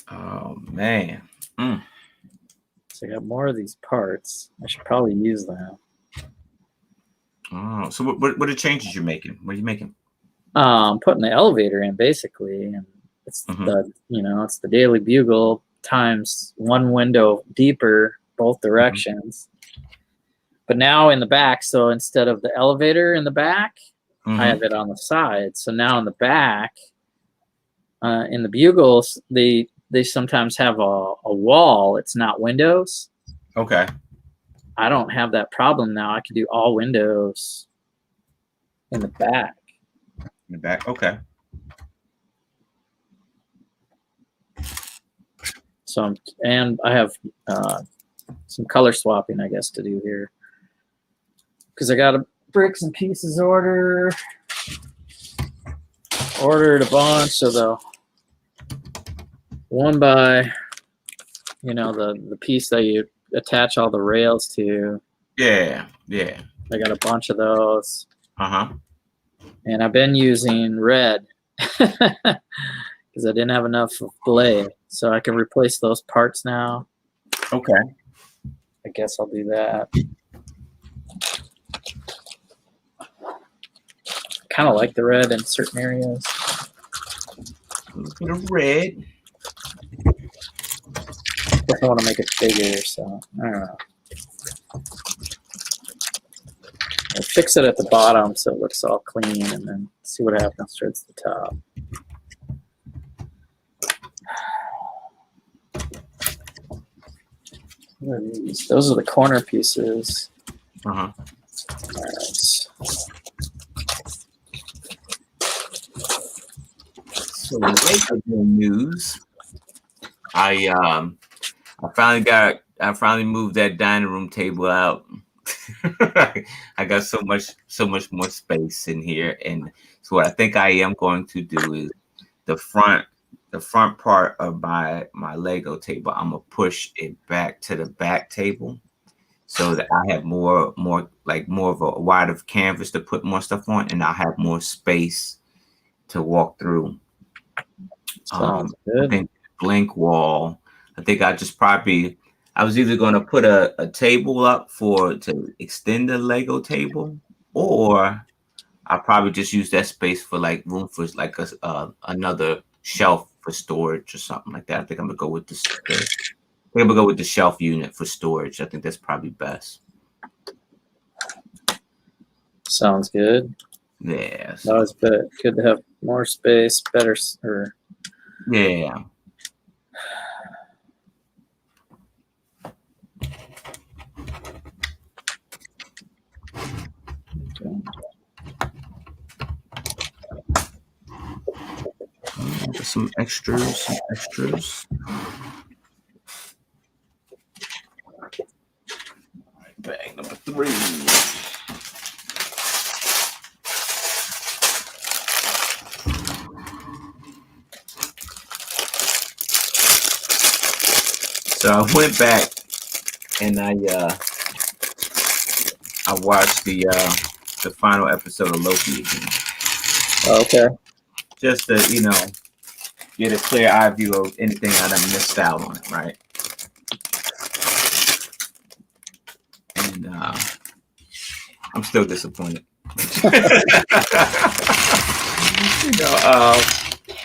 [SPEAKER 1] Oh man.
[SPEAKER 2] So I got more of these parts. I should probably use them.
[SPEAKER 1] Oh, so what are the changes you're making? What are you making?
[SPEAKER 2] Putting the elevator in basically, and it's the it's the Daily Bugle times one window deeper both directions. But now in the back, so instead of the elevator in the back, I have it on the side. So now in the back, in the Bugles, they sometimes have a wall. It's not windows.
[SPEAKER 1] Okay.
[SPEAKER 2] I don't have that problem now. I can do all windows in the back.
[SPEAKER 1] In the back, okay.
[SPEAKER 2] So and I have some color swapping, I guess, to do here because I got a bricks and pieces ordered a bunch of the one by the piece that you attach all the rails to.
[SPEAKER 1] Yeah.
[SPEAKER 2] I got a bunch of those.
[SPEAKER 1] And
[SPEAKER 2] I've been using red because I didn't have enough blade, so I can replace those parts now.
[SPEAKER 1] Okay.
[SPEAKER 2] I guess I'll do that. Kind of like the red in certain areas.
[SPEAKER 1] A little bit of red.
[SPEAKER 2] I want to make it bigger, so I don't know. I'll fix it at the bottom so it looks all clean, and then see what happens towards the top. What are these? Those are the corner pieces. All right.
[SPEAKER 1] So later news, I finally moved that dining room table out. I got so much more space in here, and so what I think I am going to do is the front part of my Lego table. I'm gonna push it back to the back table so that I have more of a wider canvas to put more stuff on, and I'll have more space to walk through.
[SPEAKER 2] Sounds good.
[SPEAKER 1] I think blank wall. I think I was either going to put a table up to extend the Lego table, or I'll probably just use that space for like room for like another shelf for storage or something like that. I think I'm gonna go with the shelf unit for storage. I think that's probably best.
[SPEAKER 2] Sounds good.
[SPEAKER 1] Yeah.
[SPEAKER 2] So. Always good to have more space, better.
[SPEAKER 1] Yeah. Some extras. Bag number 3. So I went back and I watched the final episode of Loki again.
[SPEAKER 2] Okay.
[SPEAKER 1] Just to get a clear eye view of anything I done missed out on it, right? And I'm still disappointed.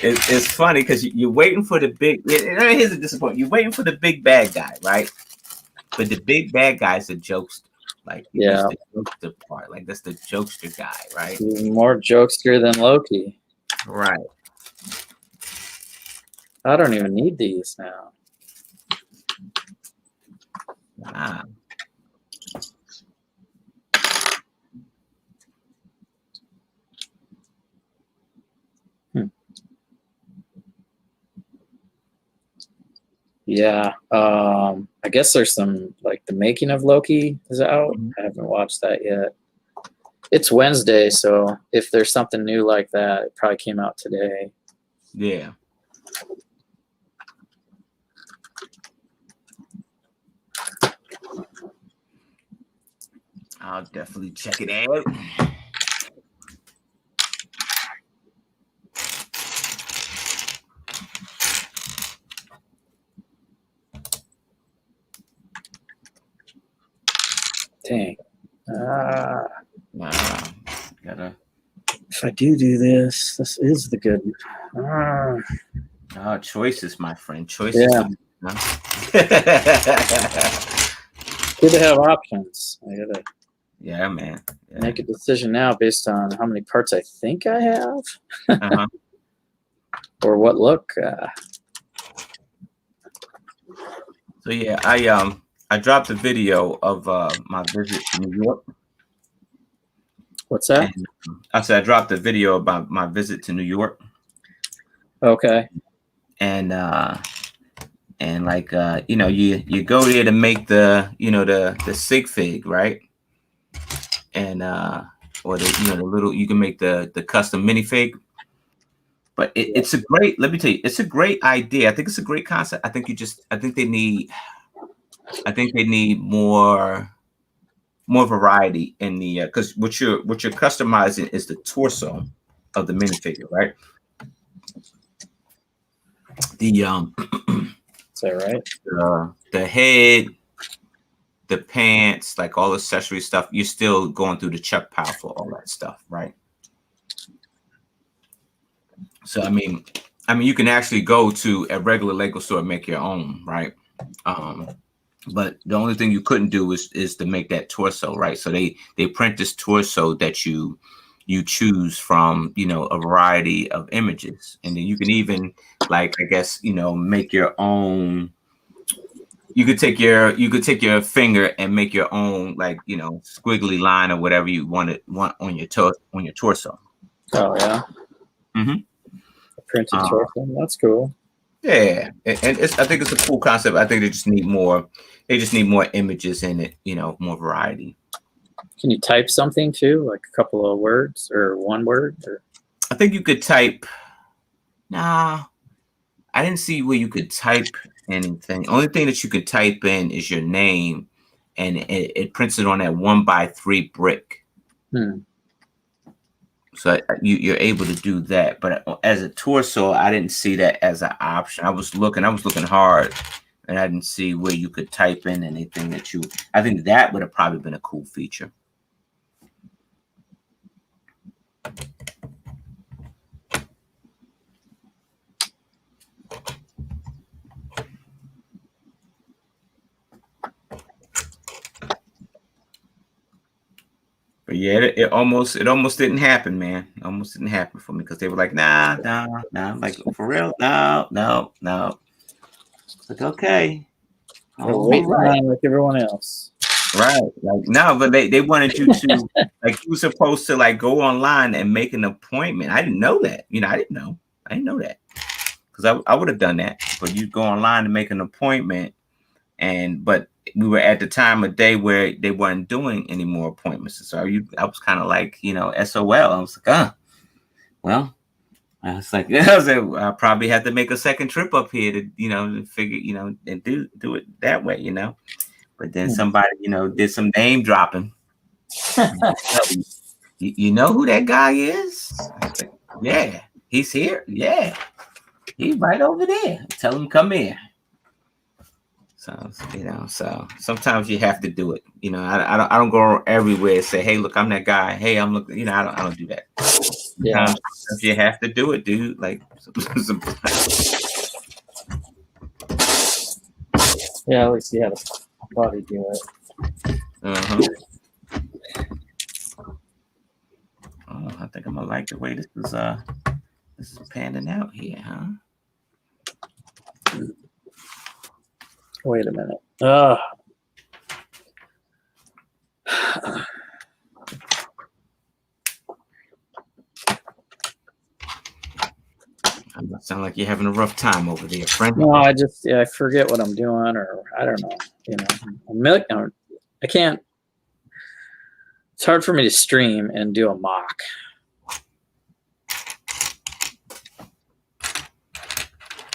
[SPEAKER 1] It's funny because you're waiting for the big. Here's a disappointment. You're waiting for the big bad guy, right? But the big bad guy's a jokester. Like, that's the jokester part. Like, that's the jokester guy, right?
[SPEAKER 2] He's more jokester than Loki.
[SPEAKER 1] Right.
[SPEAKER 2] I don't even need these now.
[SPEAKER 1] Ah.
[SPEAKER 2] Yeah. I guess there's some, like, the making of Loki is out. I haven't watched that yet. It's Wednesday, so if there's something new like that, it probably came out today.
[SPEAKER 1] Yeah. I'll definitely check it out.
[SPEAKER 2] Dang.
[SPEAKER 1] Wow. Gotta.
[SPEAKER 2] If I do this, this is the good.
[SPEAKER 1] Choices, my friend. Choices.
[SPEAKER 2] Yeah. Good to have options. I gotta.
[SPEAKER 1] Yeah, man. Yeah.
[SPEAKER 2] Make a decision now based on how many parts I think I have, or what look.
[SPEAKER 1] So yeah, I dropped a video of my visit to New York.
[SPEAKER 2] What's that?
[SPEAKER 1] And, I said I dropped a video about my visit to New York.
[SPEAKER 2] Okay.
[SPEAKER 1] And like you go there to make the sig fig, right? And or the little, you can make the custom minifig. But it's a great, let me tell you, it's a great idea. I think it's a great concept. I think they need more variety in the because what you're customizing is the torso of the minifigure, right? The
[SPEAKER 2] Is that right?
[SPEAKER 1] The head, the pants, like all accessory stuff, you're still going through the Chuck pile for all that stuff, right? So I mean you can actually go to a regular Lego store and make your own, right? But the only thing you couldn't do is to make that torso, right? So they print this torso that you choose from, a variety of images, and then you can even, like, I guess, make your own. You could take your finger and make your own, like, squiggly line or whatever you want on your torso.
[SPEAKER 2] Oh yeah.
[SPEAKER 1] Mm-hmm.
[SPEAKER 2] Printed torso. That's cool.
[SPEAKER 1] Yeah, and I think it's a cool concept. I think they just need more images in it, more variety.
[SPEAKER 2] Can you type something too, like a couple of words or one word? Or?
[SPEAKER 1] I think you could type. Nah, I didn't see where you could type anything. Only thing that you could type in is your name, and it prints it on that 1x3 brick. So you're able to do that. But as a torso, I didn't see that as an option. I was looking hard, and I didn't see where you could type in anything that you. I think that would have probably been a cool feature. But yeah, it almost didn't happen, man. It almost didn't happen for me because they were like, nah, like, for real, no. Like, okay,
[SPEAKER 2] wait right, like everyone else,
[SPEAKER 1] right? Like, no, but they wanted you to like, you were supposed to, like, go online and make an appointment. I didn't know that. I didn't know that, because I would have done that. But you go online to make an appointment, but we were at the time of day where they weren't doing any more appointments. So I was kind of like, SOL. I was like, well, I was like, I probably have to make a second trip up here to, to figure, and do it that way, But then somebody, did some name dropping. You know who that guy is? I was like, yeah, he's here. Yeah, he's right over there. Tell him come in. So, so sometimes you have to do it. I don't go everywhere and say, hey, look, I'm that guy. Hey, I'm looking, I don't do that.
[SPEAKER 2] Yeah.
[SPEAKER 1] Sometimes you have to do it, dude. Like,
[SPEAKER 2] yeah, at least you have a body do it.
[SPEAKER 1] Oh, I think I'm gonna like the way this is panning out here, huh?
[SPEAKER 2] Wait a minute.
[SPEAKER 1] Sound like you're having a rough time over there, friend.
[SPEAKER 2] No, I forget what I'm doing, or I don't know. I can't. It's hard for me to stream and do a mock.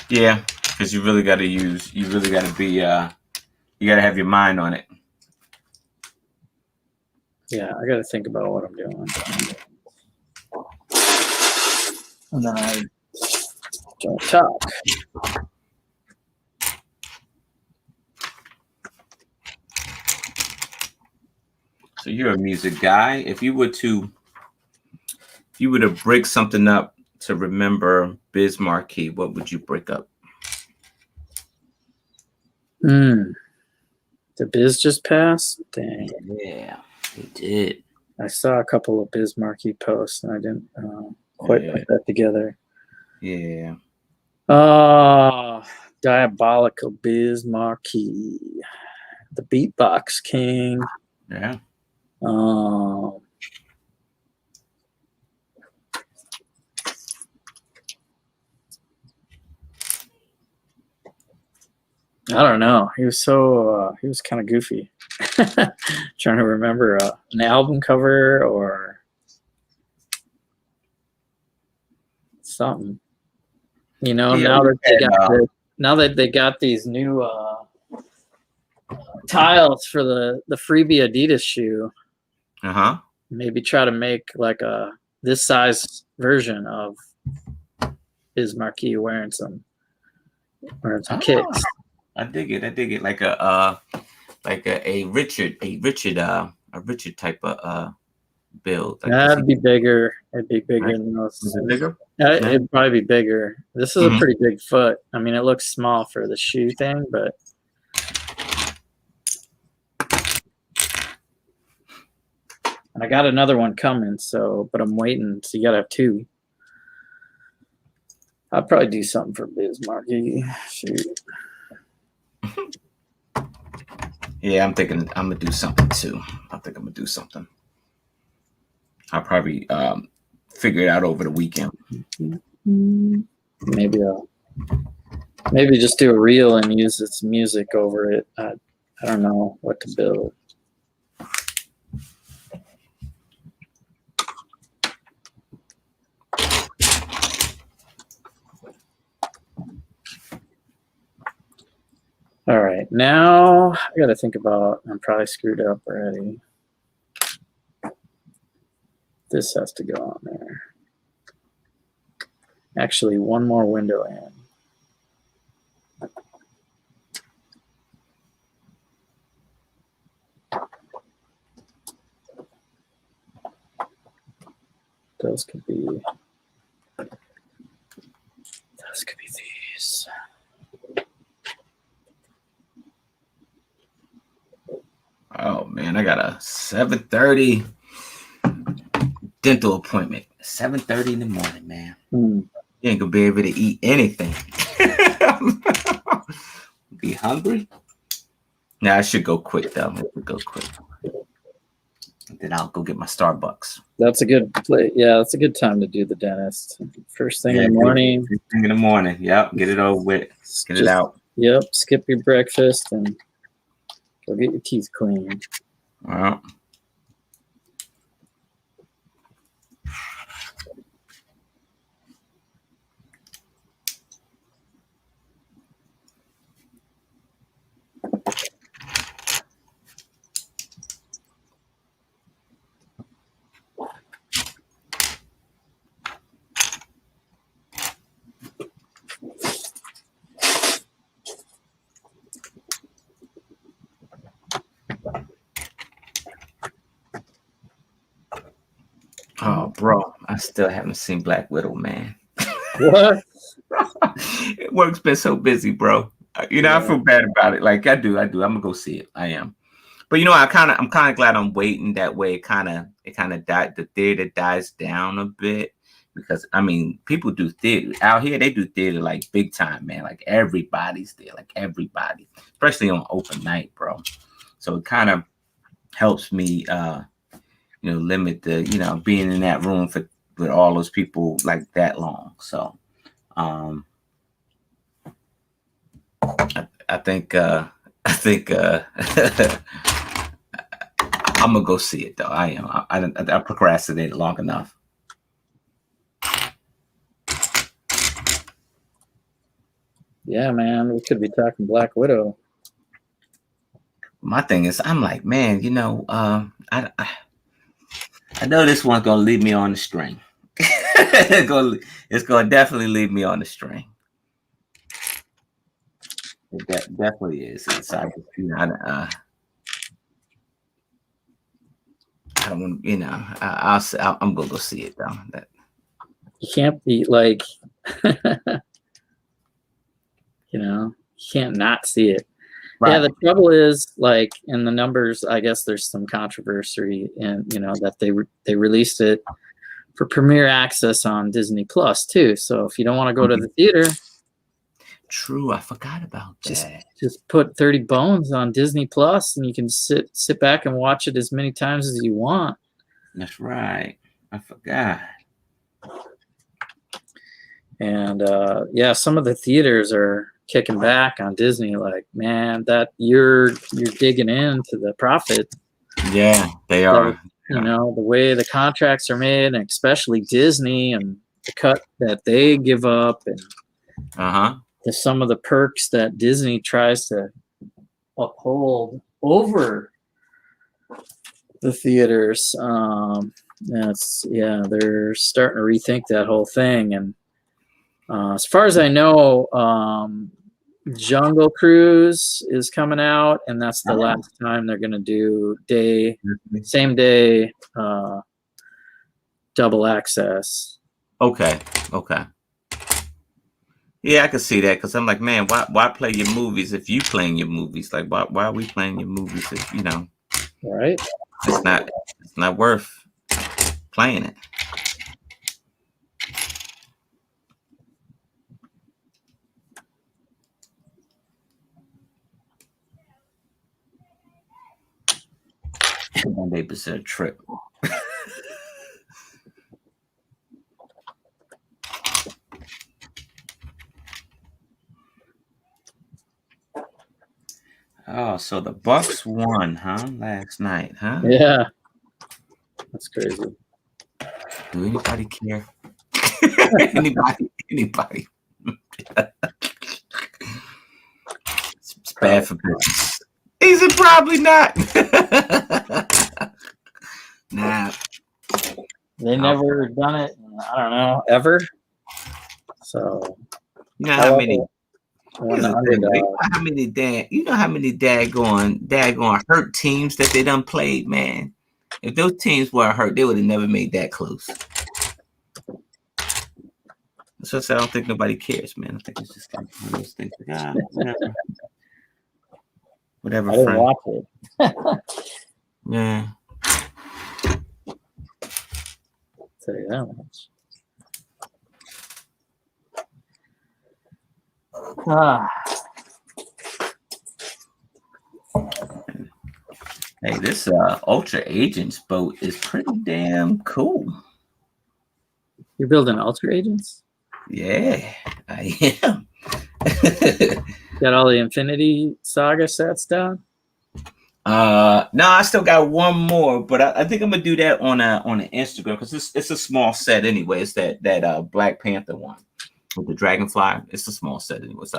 [SPEAKER 1] Yeah, because you really got to be, you got to have your mind on it.
[SPEAKER 2] Yeah, I got to think about what I'm doing. And then I don't talk.
[SPEAKER 1] So you're a music guy. If you were to If you were to break something up to remember Biz Markie, what would you break up?
[SPEAKER 2] The Biz just passed? Dang.
[SPEAKER 1] Yeah, it did.
[SPEAKER 2] I saw a couple of Biz Markie posts and I didn't quite put that together.
[SPEAKER 1] Yeah.
[SPEAKER 2] Diabolical Biz Markie. The Beatbox King.
[SPEAKER 1] Yeah.
[SPEAKER 2] I don't know. He was kind of goofy. Trying to remember an album cover or something. You know,
[SPEAKER 1] Yeah,
[SPEAKER 2] now that they got these new tiles for the freebie Adidas shoe. Maybe try to make like this size version of Biz Markie wearing some kicks.
[SPEAKER 1] I dig it. Like a Richard type of build. Like
[SPEAKER 2] That'd be bigger. It'd be bigger than those.
[SPEAKER 1] Is it bigger?
[SPEAKER 2] It'd probably be bigger. This is a pretty big foot. I mean, it looks small for the shoe thing, but and I got another one coming. But I'm waiting. So you gotta have two. I'll probably do something for Biz Markie. Shoot.
[SPEAKER 1] Yeah, I'm thinking I'm gonna do something too. I think I'm gonna do something. I'll probably figure it out over the weekend.
[SPEAKER 2] Maybe just do a reel and use its music over it. I don't know what to build. All right, now I got to think about. I'm probably screwed up already. This has to go on there. Actually, one more window in. Those could be these.
[SPEAKER 1] Oh man, I got a 7:30 dental appointment. 7:30 in the morning, man. You ain't gonna be able to eat anything. Be hungry? Nah, I should go quick though. Go quick. And then I'll go get my Starbucks.
[SPEAKER 2] That's a good play. Yeah, that's a good time to do the dentist. First thing in the morning.
[SPEAKER 1] First thing in the morning. Yep. Get it over with. Get it out.
[SPEAKER 2] Yep. Skip your breakfast and go get your teeth cleaned.
[SPEAKER 1] Well. Oh, bro, I still haven't seen Black Widow, man.
[SPEAKER 2] What?
[SPEAKER 1] Work's been so busy, bro. You know, yeah. I feel bad about it. Like I do. I'm gonna go see it. I am. But you know, I'm kind of glad I'm waiting. That way, it kind of died. The theater dies down a bit because I mean, people do theater out here. They do theater like big time, man. Like everybody's there, like everybody, especially on open night, bro. So it kind of helps me, limit the, being in that room with all those people like that long. So, I think I'm gonna go see it though. I am. I procrastinated long enough.
[SPEAKER 2] Yeah, man, we could be talking Black Widow.
[SPEAKER 1] My thing is, I'm like, man, I know this one's gonna leave me on the string. It's gonna definitely leave me on the string. It definitely is. I don't want, you know, I'm gonna go see it though.
[SPEAKER 2] You can't be like, you know, you can't not see it. Right. Yeah, the trouble is, like, in the numbers, I guess there's some controversy, and you know that they released it for premiere access on Disney Plus too. So if you don't want to go to the theater,
[SPEAKER 1] true, I forgot about that.
[SPEAKER 2] Just put 30 Bones on Disney Plus, and you can sit back and watch it as many times as you want.
[SPEAKER 1] That's right. I forgot.
[SPEAKER 2] And yeah, some of the theaters are kicking back on Disney. Like, man, that you're digging into the profit.
[SPEAKER 1] Yeah, they are.
[SPEAKER 2] You know, the way the contracts are made, and especially Disney and the cut that they give up, and some of the perks that Disney tries to uphold over the theaters. They're starting to rethink that whole thing. And as far as I know, Jungle Cruise is coming out, and that's the last time they're going to do same day double access.
[SPEAKER 1] Okay. Yeah, I can see that, because I'm like, man, why play your movies if you playing your movies? Like, why are we playing your movies if, you know?
[SPEAKER 2] Right.
[SPEAKER 1] It's not worth playing it. One day percent trip. Oh, so the Bucks won, huh? Last night, huh?
[SPEAKER 2] Yeah. That's crazy.
[SPEAKER 1] Do anybody care? Anybody? It's bad for business. Is it? Probably not. Nah.
[SPEAKER 2] They never done it, I don't know, ever. So
[SPEAKER 1] you know how many daggone hurt teams that they done played, man. If those teams weren't hurt, they would have never made that close. So I don't think nobody cares, man. I think it's just like one of those things. Like, whatever.
[SPEAKER 2] I didn't watch it.
[SPEAKER 1] Yeah.
[SPEAKER 2] I'll tell you that much.
[SPEAKER 1] Hey, this Ultra Agents boat is pretty damn cool.
[SPEAKER 2] You're building Ultra Agents?
[SPEAKER 1] Yeah, I am.
[SPEAKER 2] Got all the Infinity Saga sets down?
[SPEAKER 1] No, I still got one more, but I think I'm gonna do that on an Instagram, because it's a small set anyway. It's that Black Panther one with the dragonfly. It's a small set anyway. So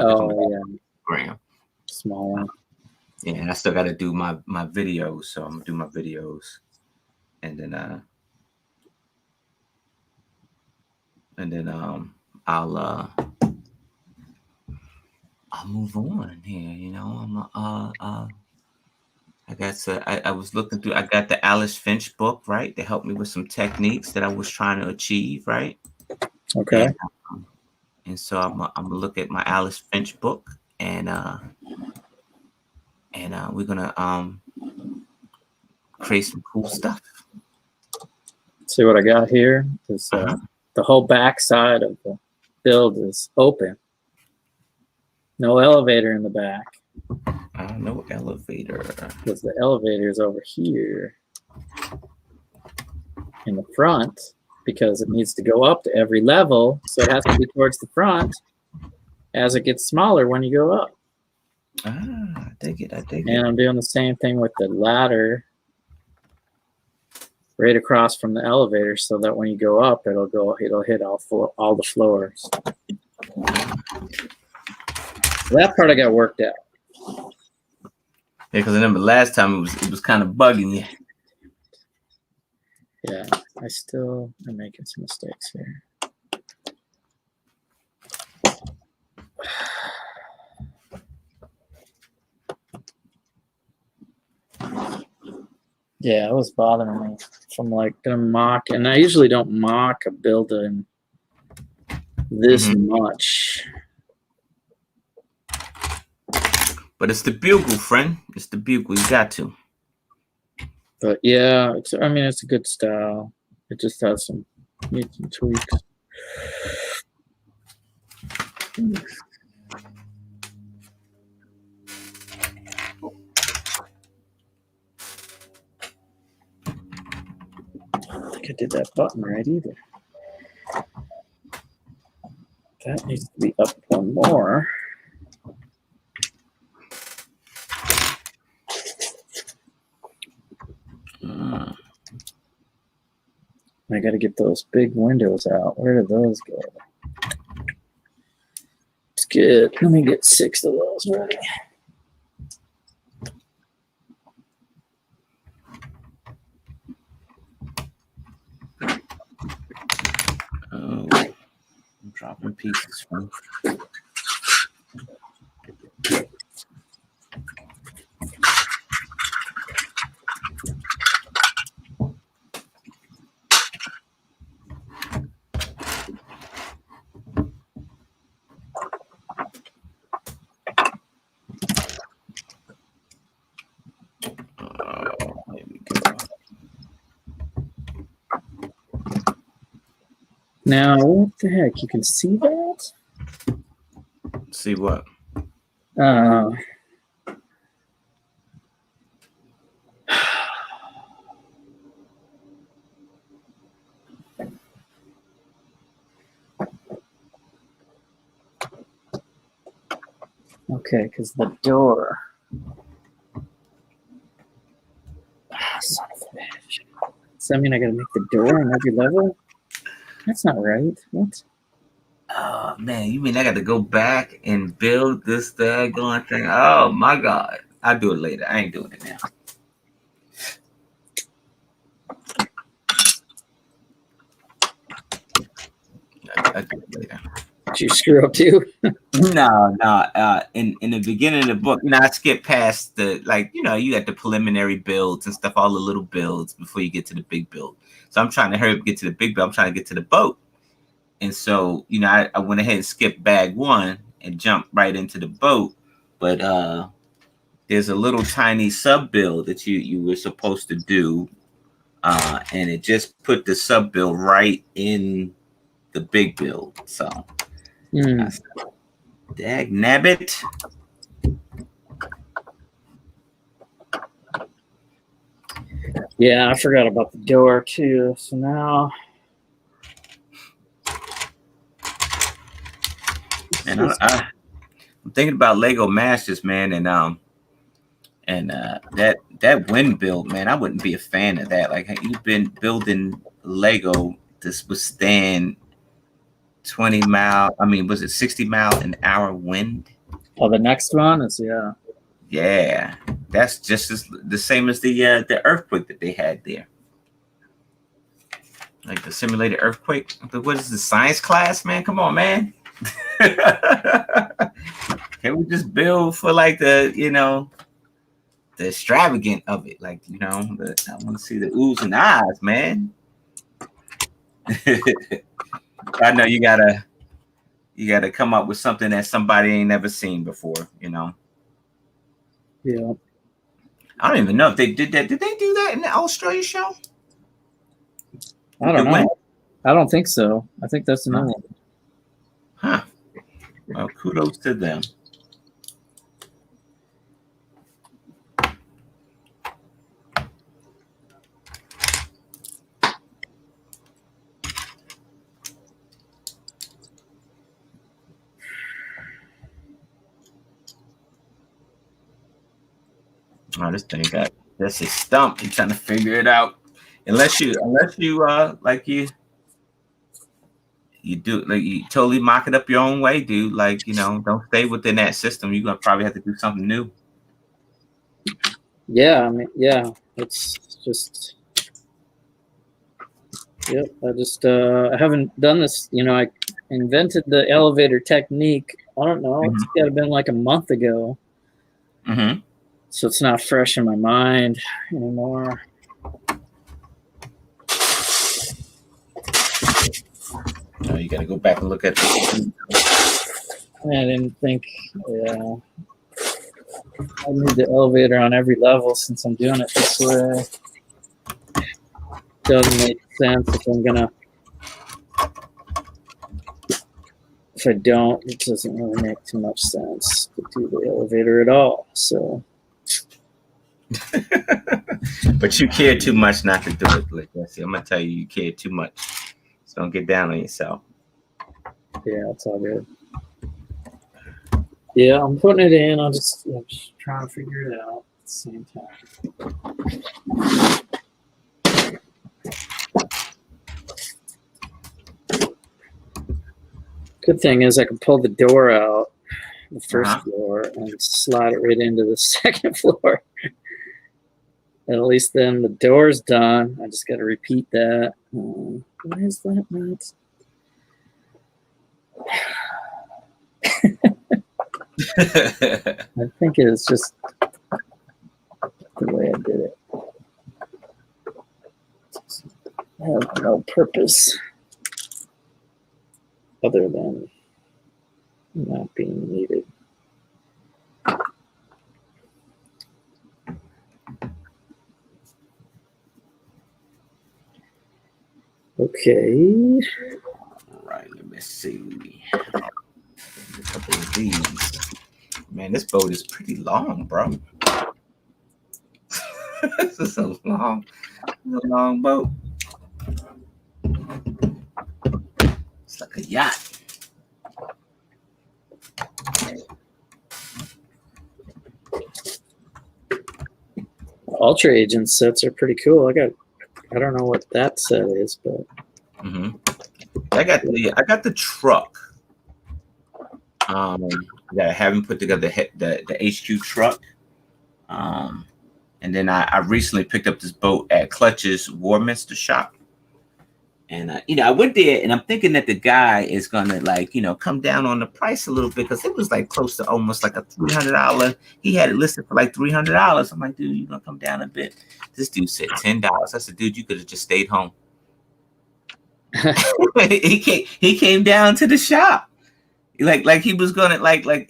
[SPEAKER 2] small one.
[SPEAKER 1] Yeah, and I still got to do my videos, so I'm gonna do my videos, and then I'll move on here. You know, I was looking through. I got the Alice Finch book, right? They helped me with some techniques that I was trying to achieve, right?
[SPEAKER 2] Okay.
[SPEAKER 1] And so I'm gonna look at my Alice Finch book, and we're gonna create some cool stuff.
[SPEAKER 2] See what I got here is the whole back side of the build is open. No elevator in the back.
[SPEAKER 1] No elevator.
[SPEAKER 2] Because the elevator is over here in the front, because it needs to go up to every level, so it has to be towards the front as it gets smaller when you go up.
[SPEAKER 1] I dig it.
[SPEAKER 2] And I'm doing the same thing with the ladder right across from the elevator, so that when you go up, it'll hit all the floors. So that part I got worked out.
[SPEAKER 1] Yeah, because I remember last time it was kind of bugging you.
[SPEAKER 2] Yeah, I still am making some mistakes here. Yeah, it was bothering me. if I'm like gonna mock, and I usually don't mock a building this much.
[SPEAKER 1] But it's the bugle, friend. It's the bugle. You got to.
[SPEAKER 2] But yeah, I mean, it's a good style. It just has some tweaks. I don't think I did that button right either. That needs to be up one more. I got to get those big windows out. Where did those go? It's good. Let me get 6 of those ready.
[SPEAKER 1] Oh, I'm dropping pieces from.
[SPEAKER 2] Now, what the heck? You can see that?
[SPEAKER 1] See what?
[SPEAKER 2] Okay, because the door. Son of a bitch. Does that mean I gotta make the door on every level? That's not right. What?
[SPEAKER 1] Oh man, you mean I got to go back and build this daggone thing? Oh my God. I'll do it later. I ain't doing it now. I'll do it later.
[SPEAKER 2] Did you screw up too?
[SPEAKER 1] No. In the beginning of the book, I skipped past the, you got the preliminary builds and stuff, all the little builds before you get to the big build. So I'm trying to hurry up, get to the big build. I'm trying to get to the boat. And so, I went ahead and skipped bag 1 and jumped right into the boat. But there's a little tiny sub build that you were supposed to do. And it just put the sub build right in the big build. So, dag nabbit.
[SPEAKER 2] Yeah, I forgot about the door too. So now.
[SPEAKER 1] And I'm thinking about Lego Masters, man, and that wind build, man, I wouldn't be a fan of that. Like, you've been building Lego to withstand 60 mile an hour wind?
[SPEAKER 2] Oh, the next one is
[SPEAKER 1] yeah, that's just the same as the earthquake that they had there, like the simulated earthquake. What is the science class, man? Come on, man. Can we just build for like the extravagant of it, like I want to see the oohs and ahs, man. I know you gotta come up with something that somebody ain't never seen before,
[SPEAKER 2] Yeah.
[SPEAKER 1] I don't even know if they did that. Did they do that in the Australia show?
[SPEAKER 2] I don't know. I don't think so. I think that's another one.
[SPEAKER 1] Huh. Well, kudos to them. Oh, this thing got that's a stump. You're trying to figure it out. Unless you you do, like, you totally mock it up your own way, dude. Like, don't stay within that system. You're gonna probably have to do something new.
[SPEAKER 2] Yeah, I mean, yeah, it's just, yep. I haven't done this. I invented the elevator technique. I don't know. It's got to been like a month ago. So it's not fresh in my mind anymore.
[SPEAKER 1] No, you got to go back and look at the.
[SPEAKER 2] I didn't think. Yeah. I need the elevator on every level since I'm doing it this way. Doesn't make sense if I'm gonna. If I don't, it doesn't really make too much sense to do the elevator at all. So.
[SPEAKER 1] But you care too much not to do it, like Jesse. I'm gonna tell you, you care too much. So don't get down on yourself.
[SPEAKER 2] Yeah, it's all good. Yeah, I'm putting it in. I'm just trying to figure it out at the same time. Good thing is I can pull the door out, the first floor, and slide it right into the second floor. And at least then the door's done. I just got to repeat that. Why is that not? I think it's just the way I did it. I have no purpose other than not being needed. Okay.
[SPEAKER 1] All right, let me see. A couple of these. Man, this boat is pretty long, bro. This is a long boat. It's like a yacht.
[SPEAKER 2] Ultra Agent sets are pretty cool. I don't know what that set is, but
[SPEAKER 1] I got the truck. That I haven't put together the HQ truck. And then I recently picked up this boat at Clutch's Warminster shop. And I went there and I'm thinking that the guy is gonna come down on the price a little bit because it was like close to almost like a $300. He had it listed for like $300. I'm like, dude, you gonna come down a bit? This dude said $10. I said, dude, you could have just stayed home. he came down to the shop. Like he was gonna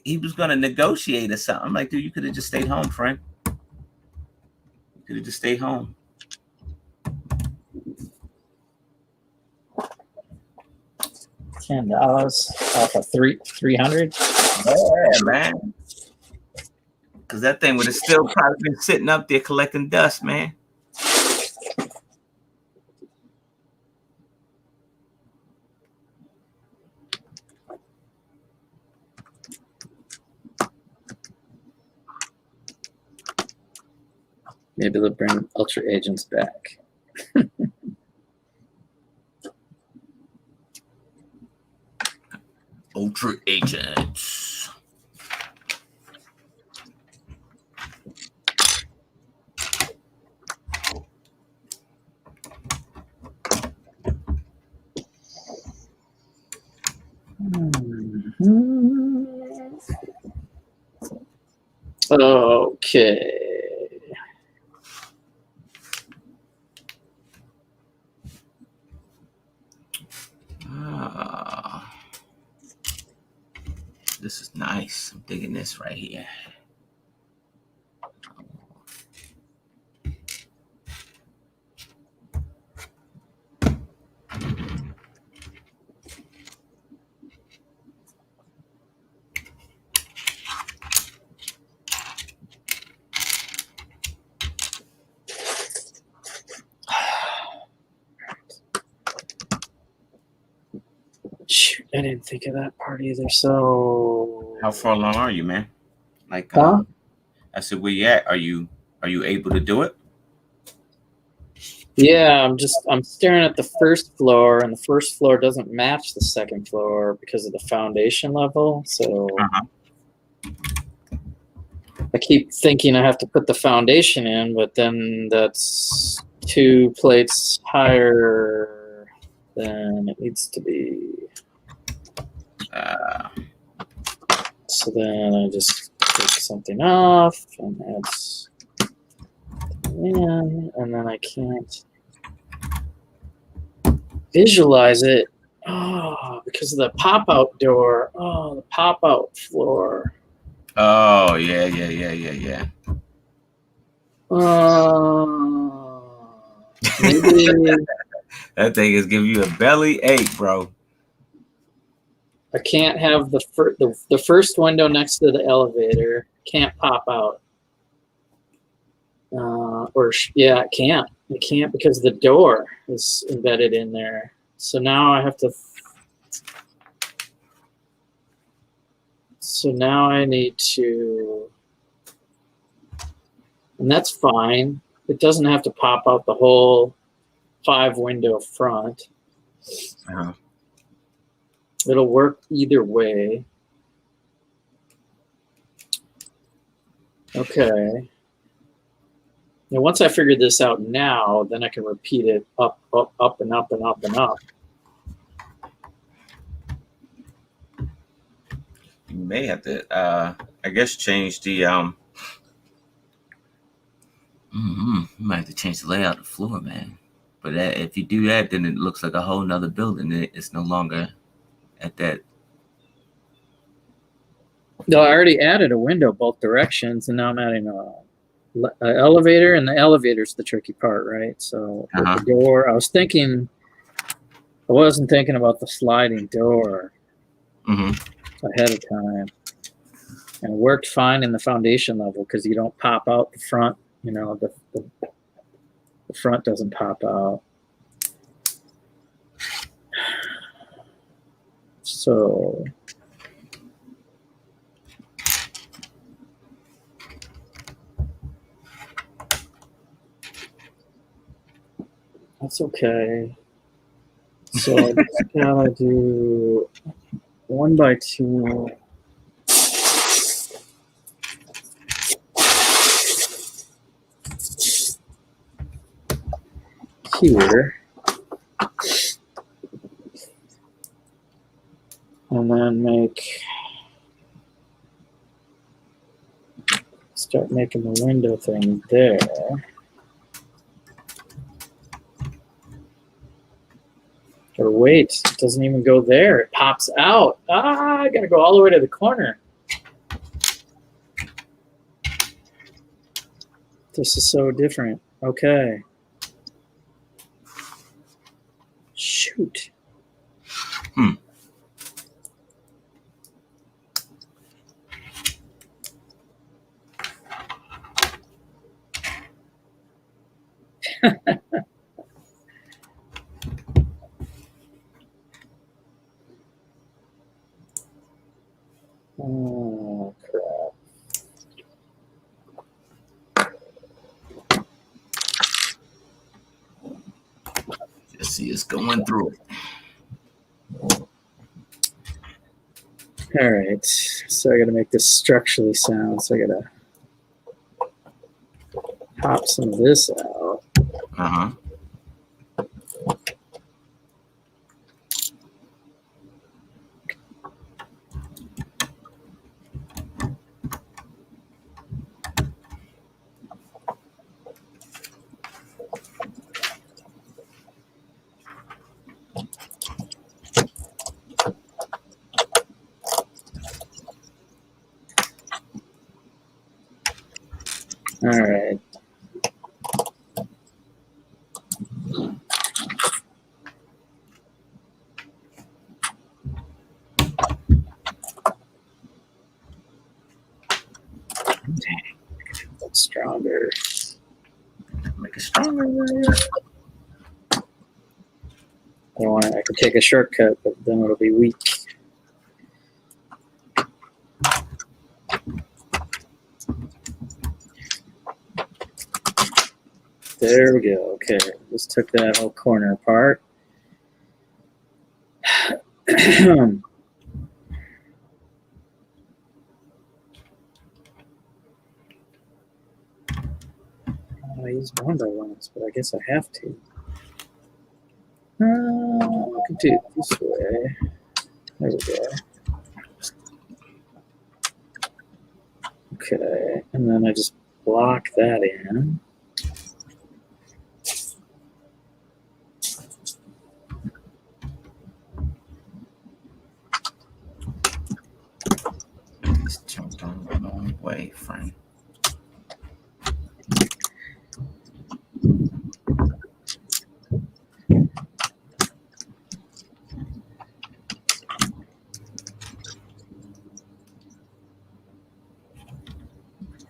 [SPEAKER 1] he was gonna negotiate or something. I'm like, dude, you could have just stayed home, friend. You could have just stayed home.
[SPEAKER 2] $10 off of 300.
[SPEAKER 1] Yeah, man. Because that thing would have still probably been sitting up there collecting dust, man.
[SPEAKER 2] Maybe they'll bring Ultra Agents back.
[SPEAKER 1] Ultra Agents.
[SPEAKER 2] Okay.
[SPEAKER 1] This is nice. I'm digging this right here.
[SPEAKER 2] Shoot, I didn't think of that part either. So,
[SPEAKER 1] how far along are you, man? Like,
[SPEAKER 2] huh?
[SPEAKER 1] I said, where you at? Are you able to do it?
[SPEAKER 2] Yeah, I'm staring at the first floor, and the first floor doesn't match the second floor because of the foundation level. So I keep thinking I have to put the foundation in, but then that's 2 plates higher than it needs to be. So then I just take something off and add in, and then I can't visualize it. Oh, because of the pop-out door. Oh, the pop-out floor.
[SPEAKER 1] Oh, yeah.
[SPEAKER 2] Maybe
[SPEAKER 1] That thing is giving you a belly ache, bro.
[SPEAKER 2] I can't have the first window next to the elevator. Can't pop out. Yeah, it can't. It can't because the door is embedded in there. So now I have to. So now I need to, and that's fine. It doesn't have to pop out the whole 5-window front.
[SPEAKER 1] Uh-huh.
[SPEAKER 2] It'll work either way. Okay. And once I figure this out now, then I can repeat it up, and up, and up, and up.
[SPEAKER 1] You may have to, I guess, change the, you might have to change the layout of the floor, man. But if you do that, then it looks like a whole nother building. It's no longer at that.
[SPEAKER 2] No, I already added a window both directions, and now I'm adding a elevator, and the elevator's the tricky part, right? So with the door, I wasn't thinking about the sliding door ahead of time, and it worked fine in the foundation level because you don't pop out the front. You know, the front doesn't pop out. So. That's okay. So I just gotta do 1 by 2. Here. And then start making the window thing there. Or wait, it doesn't even go there. It pops out. I gotta go all the way to the corner. This is so different. Okay. Shoot. Oh, crap.
[SPEAKER 1] Just see it's going through it.
[SPEAKER 2] All right. So I got to make this structurally sound. So I got to pop some of this out. All right. That's stronger.
[SPEAKER 1] Make it stronger.
[SPEAKER 2] I could take a shortcut, but then it'll be weak. There we go. Okay, just took that whole corner apart. I use 1 by 1s, but I guess I have to. I can do it this way. There we go. Okay, and then I just block that in.
[SPEAKER 1] way, friend.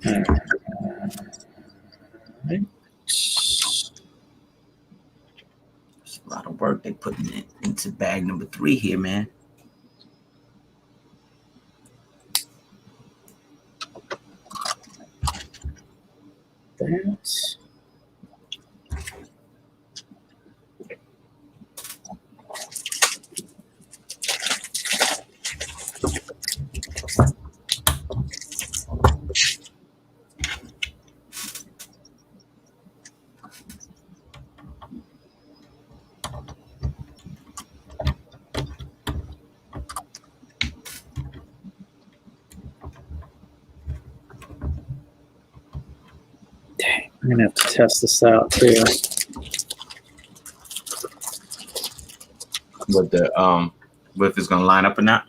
[SPEAKER 1] There's a lot of work they putting into bag number 3 here, man.
[SPEAKER 2] That's dang. I'm gonna have to test this out too.
[SPEAKER 1] With the if it's gonna line up or not.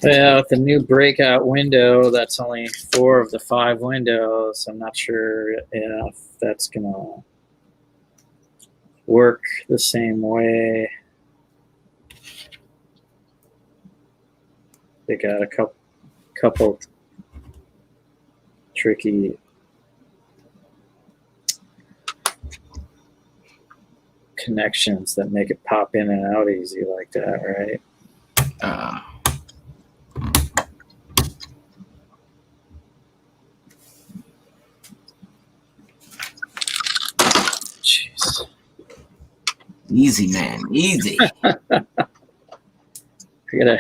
[SPEAKER 2] Yeah, with the new breakout window, that's only 4 of the 5 windows. I'm not sure if that's gonna work the same way. They got a couple tricky connections that make it pop in and out easy like that, right? Jeez.
[SPEAKER 1] Easy, man. Easy.
[SPEAKER 2] I gotta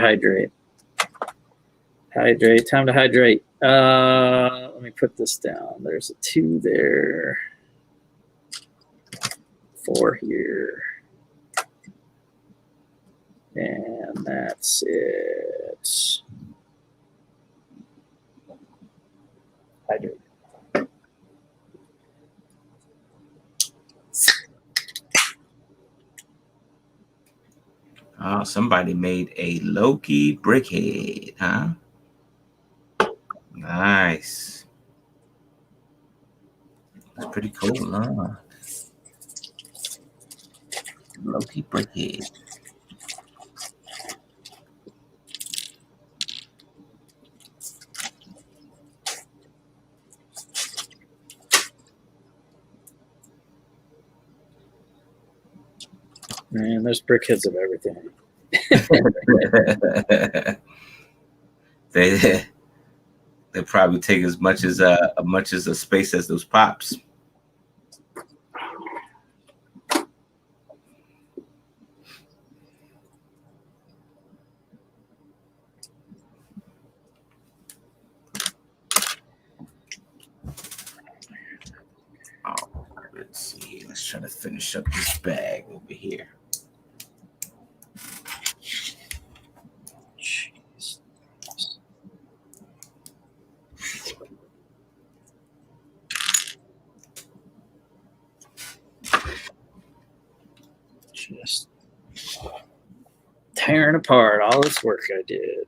[SPEAKER 2] hydrate. Hydrate. Time to hydrate. Let me put this down. There's a 2 there. 4 here. And that's it. Hydrate.
[SPEAKER 1] Oh, somebody made a Loki brickhead, huh? Nice. That's pretty cool, huh? Loki brickhead.
[SPEAKER 2] Man, there's brickheads of everything.
[SPEAKER 1] They probably take as much as a space as those pops. Oh, let's see. Let's try to finish up this bag over here.
[SPEAKER 2] Jeez. Just tearing apart all this work I did.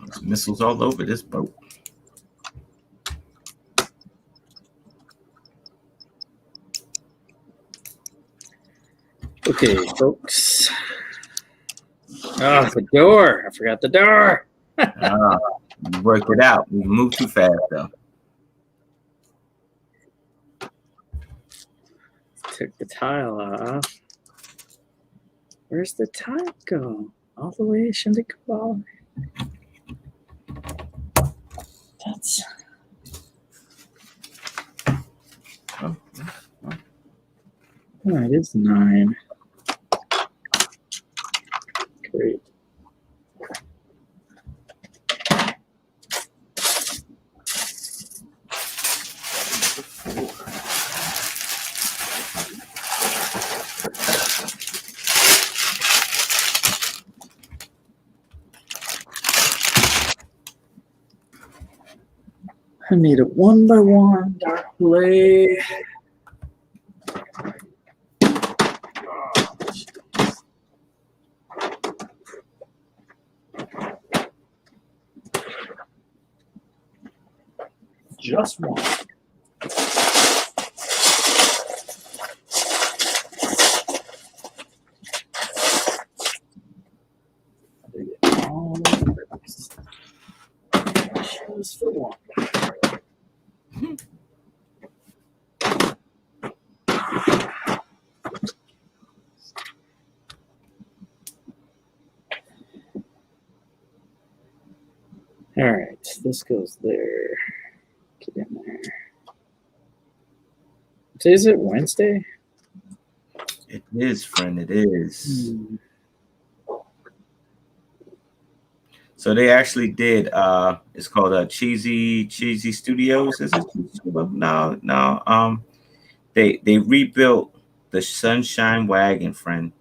[SPEAKER 1] There's missiles all over this boat.
[SPEAKER 2] Okay, folks. Oh, the door. I forgot the door.
[SPEAKER 1] You worked it out. You moved too fast, though.
[SPEAKER 2] Took the tile off. Where's the tile go? All the way? Shouldn't it go all the way? That's...
[SPEAKER 1] Oh.
[SPEAKER 2] Oh, it is 9. Great. I need it one by one, dark play. Just one. Just for one. All right, this goes there. Get in there. Is it Wednesday?
[SPEAKER 1] It is, friend. It is. So they actually did. It's called Cheesy Studios. Is it? No. They rebuilt the Sunshine Wagon, friend.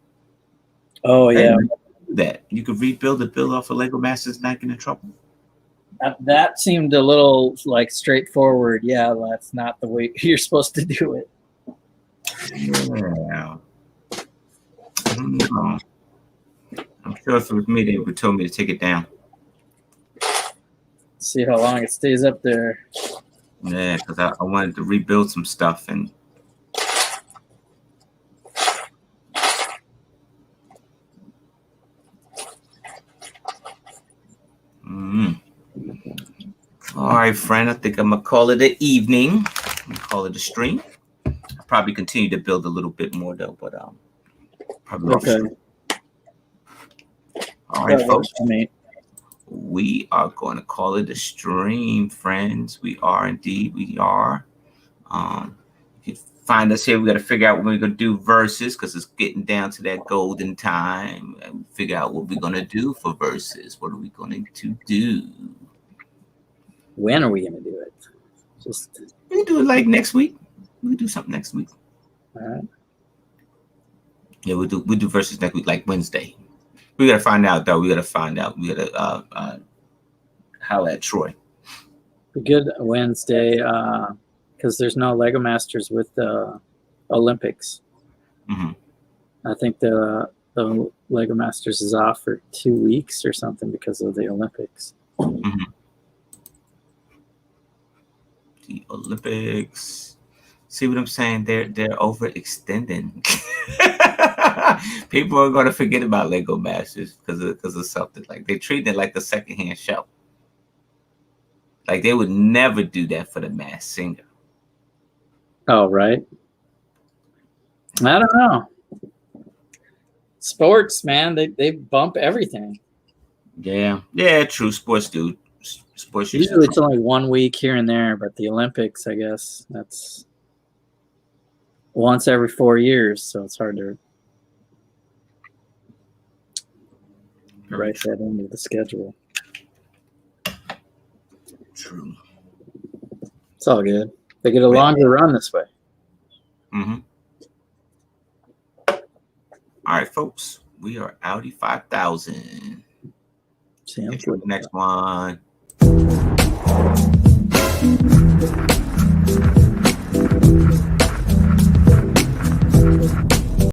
[SPEAKER 2] Oh yeah.
[SPEAKER 1] That you could rebuild the build off of Lego Masters, not get in trouble.
[SPEAKER 2] That seemed a little like straightforward. Yeah, that's not the way you're supposed to do it.
[SPEAKER 1] Yeah. I don't know. I'm sure if it was me, they would told me to take it down.
[SPEAKER 2] See how long it stays up there.
[SPEAKER 1] Yeah, because I wanted to rebuild some stuff and. All right, friend. I think I'm gonna call it an evening. I'm gonna call it a stream. I'll probably continue to build a little bit more though, but probably
[SPEAKER 2] okay.
[SPEAKER 1] All right, folks. We are going to call it a stream, friends. We are indeed. We are. You can find us here. We got to figure out what we're gonna do versus because it's getting down to that golden time, and figure out what we're gonna do for versus. What are we going to do?
[SPEAKER 2] When are we going to do it? Just
[SPEAKER 1] we can do it like next week. We can do something next week.
[SPEAKER 2] All right.
[SPEAKER 1] Yeah, we'll do versus next week, like Wednesday. We gotta find out though. We gotta holler at Troy.
[SPEAKER 2] Good Wednesday, because there's no Lego Masters with the Olympics.
[SPEAKER 1] Mm-hmm.
[SPEAKER 2] I think the Lego Masters is off for 2 weeks or something because of the Olympics.
[SPEAKER 1] Mm-hmm. The Olympics. See what I'm saying? They're overextending. People are gonna forget about Lego Masters because of something. Like they treat it like a secondhand show. Like they would never do that for the Masked Singer.
[SPEAKER 2] Oh, right. I don't know. Sports, man, they bump everything.
[SPEAKER 1] Yeah, true. Sports, dude. Sports.
[SPEAKER 2] Usually it's only 1 week here and there, but the Olympics, I guess, that's once every 4 years, so it's hard to write that into the schedule.
[SPEAKER 1] True.
[SPEAKER 2] It's all good. They get a longer run this way.
[SPEAKER 1] Mm-hmm. All right, folks. We are Audi 5000. See you next one.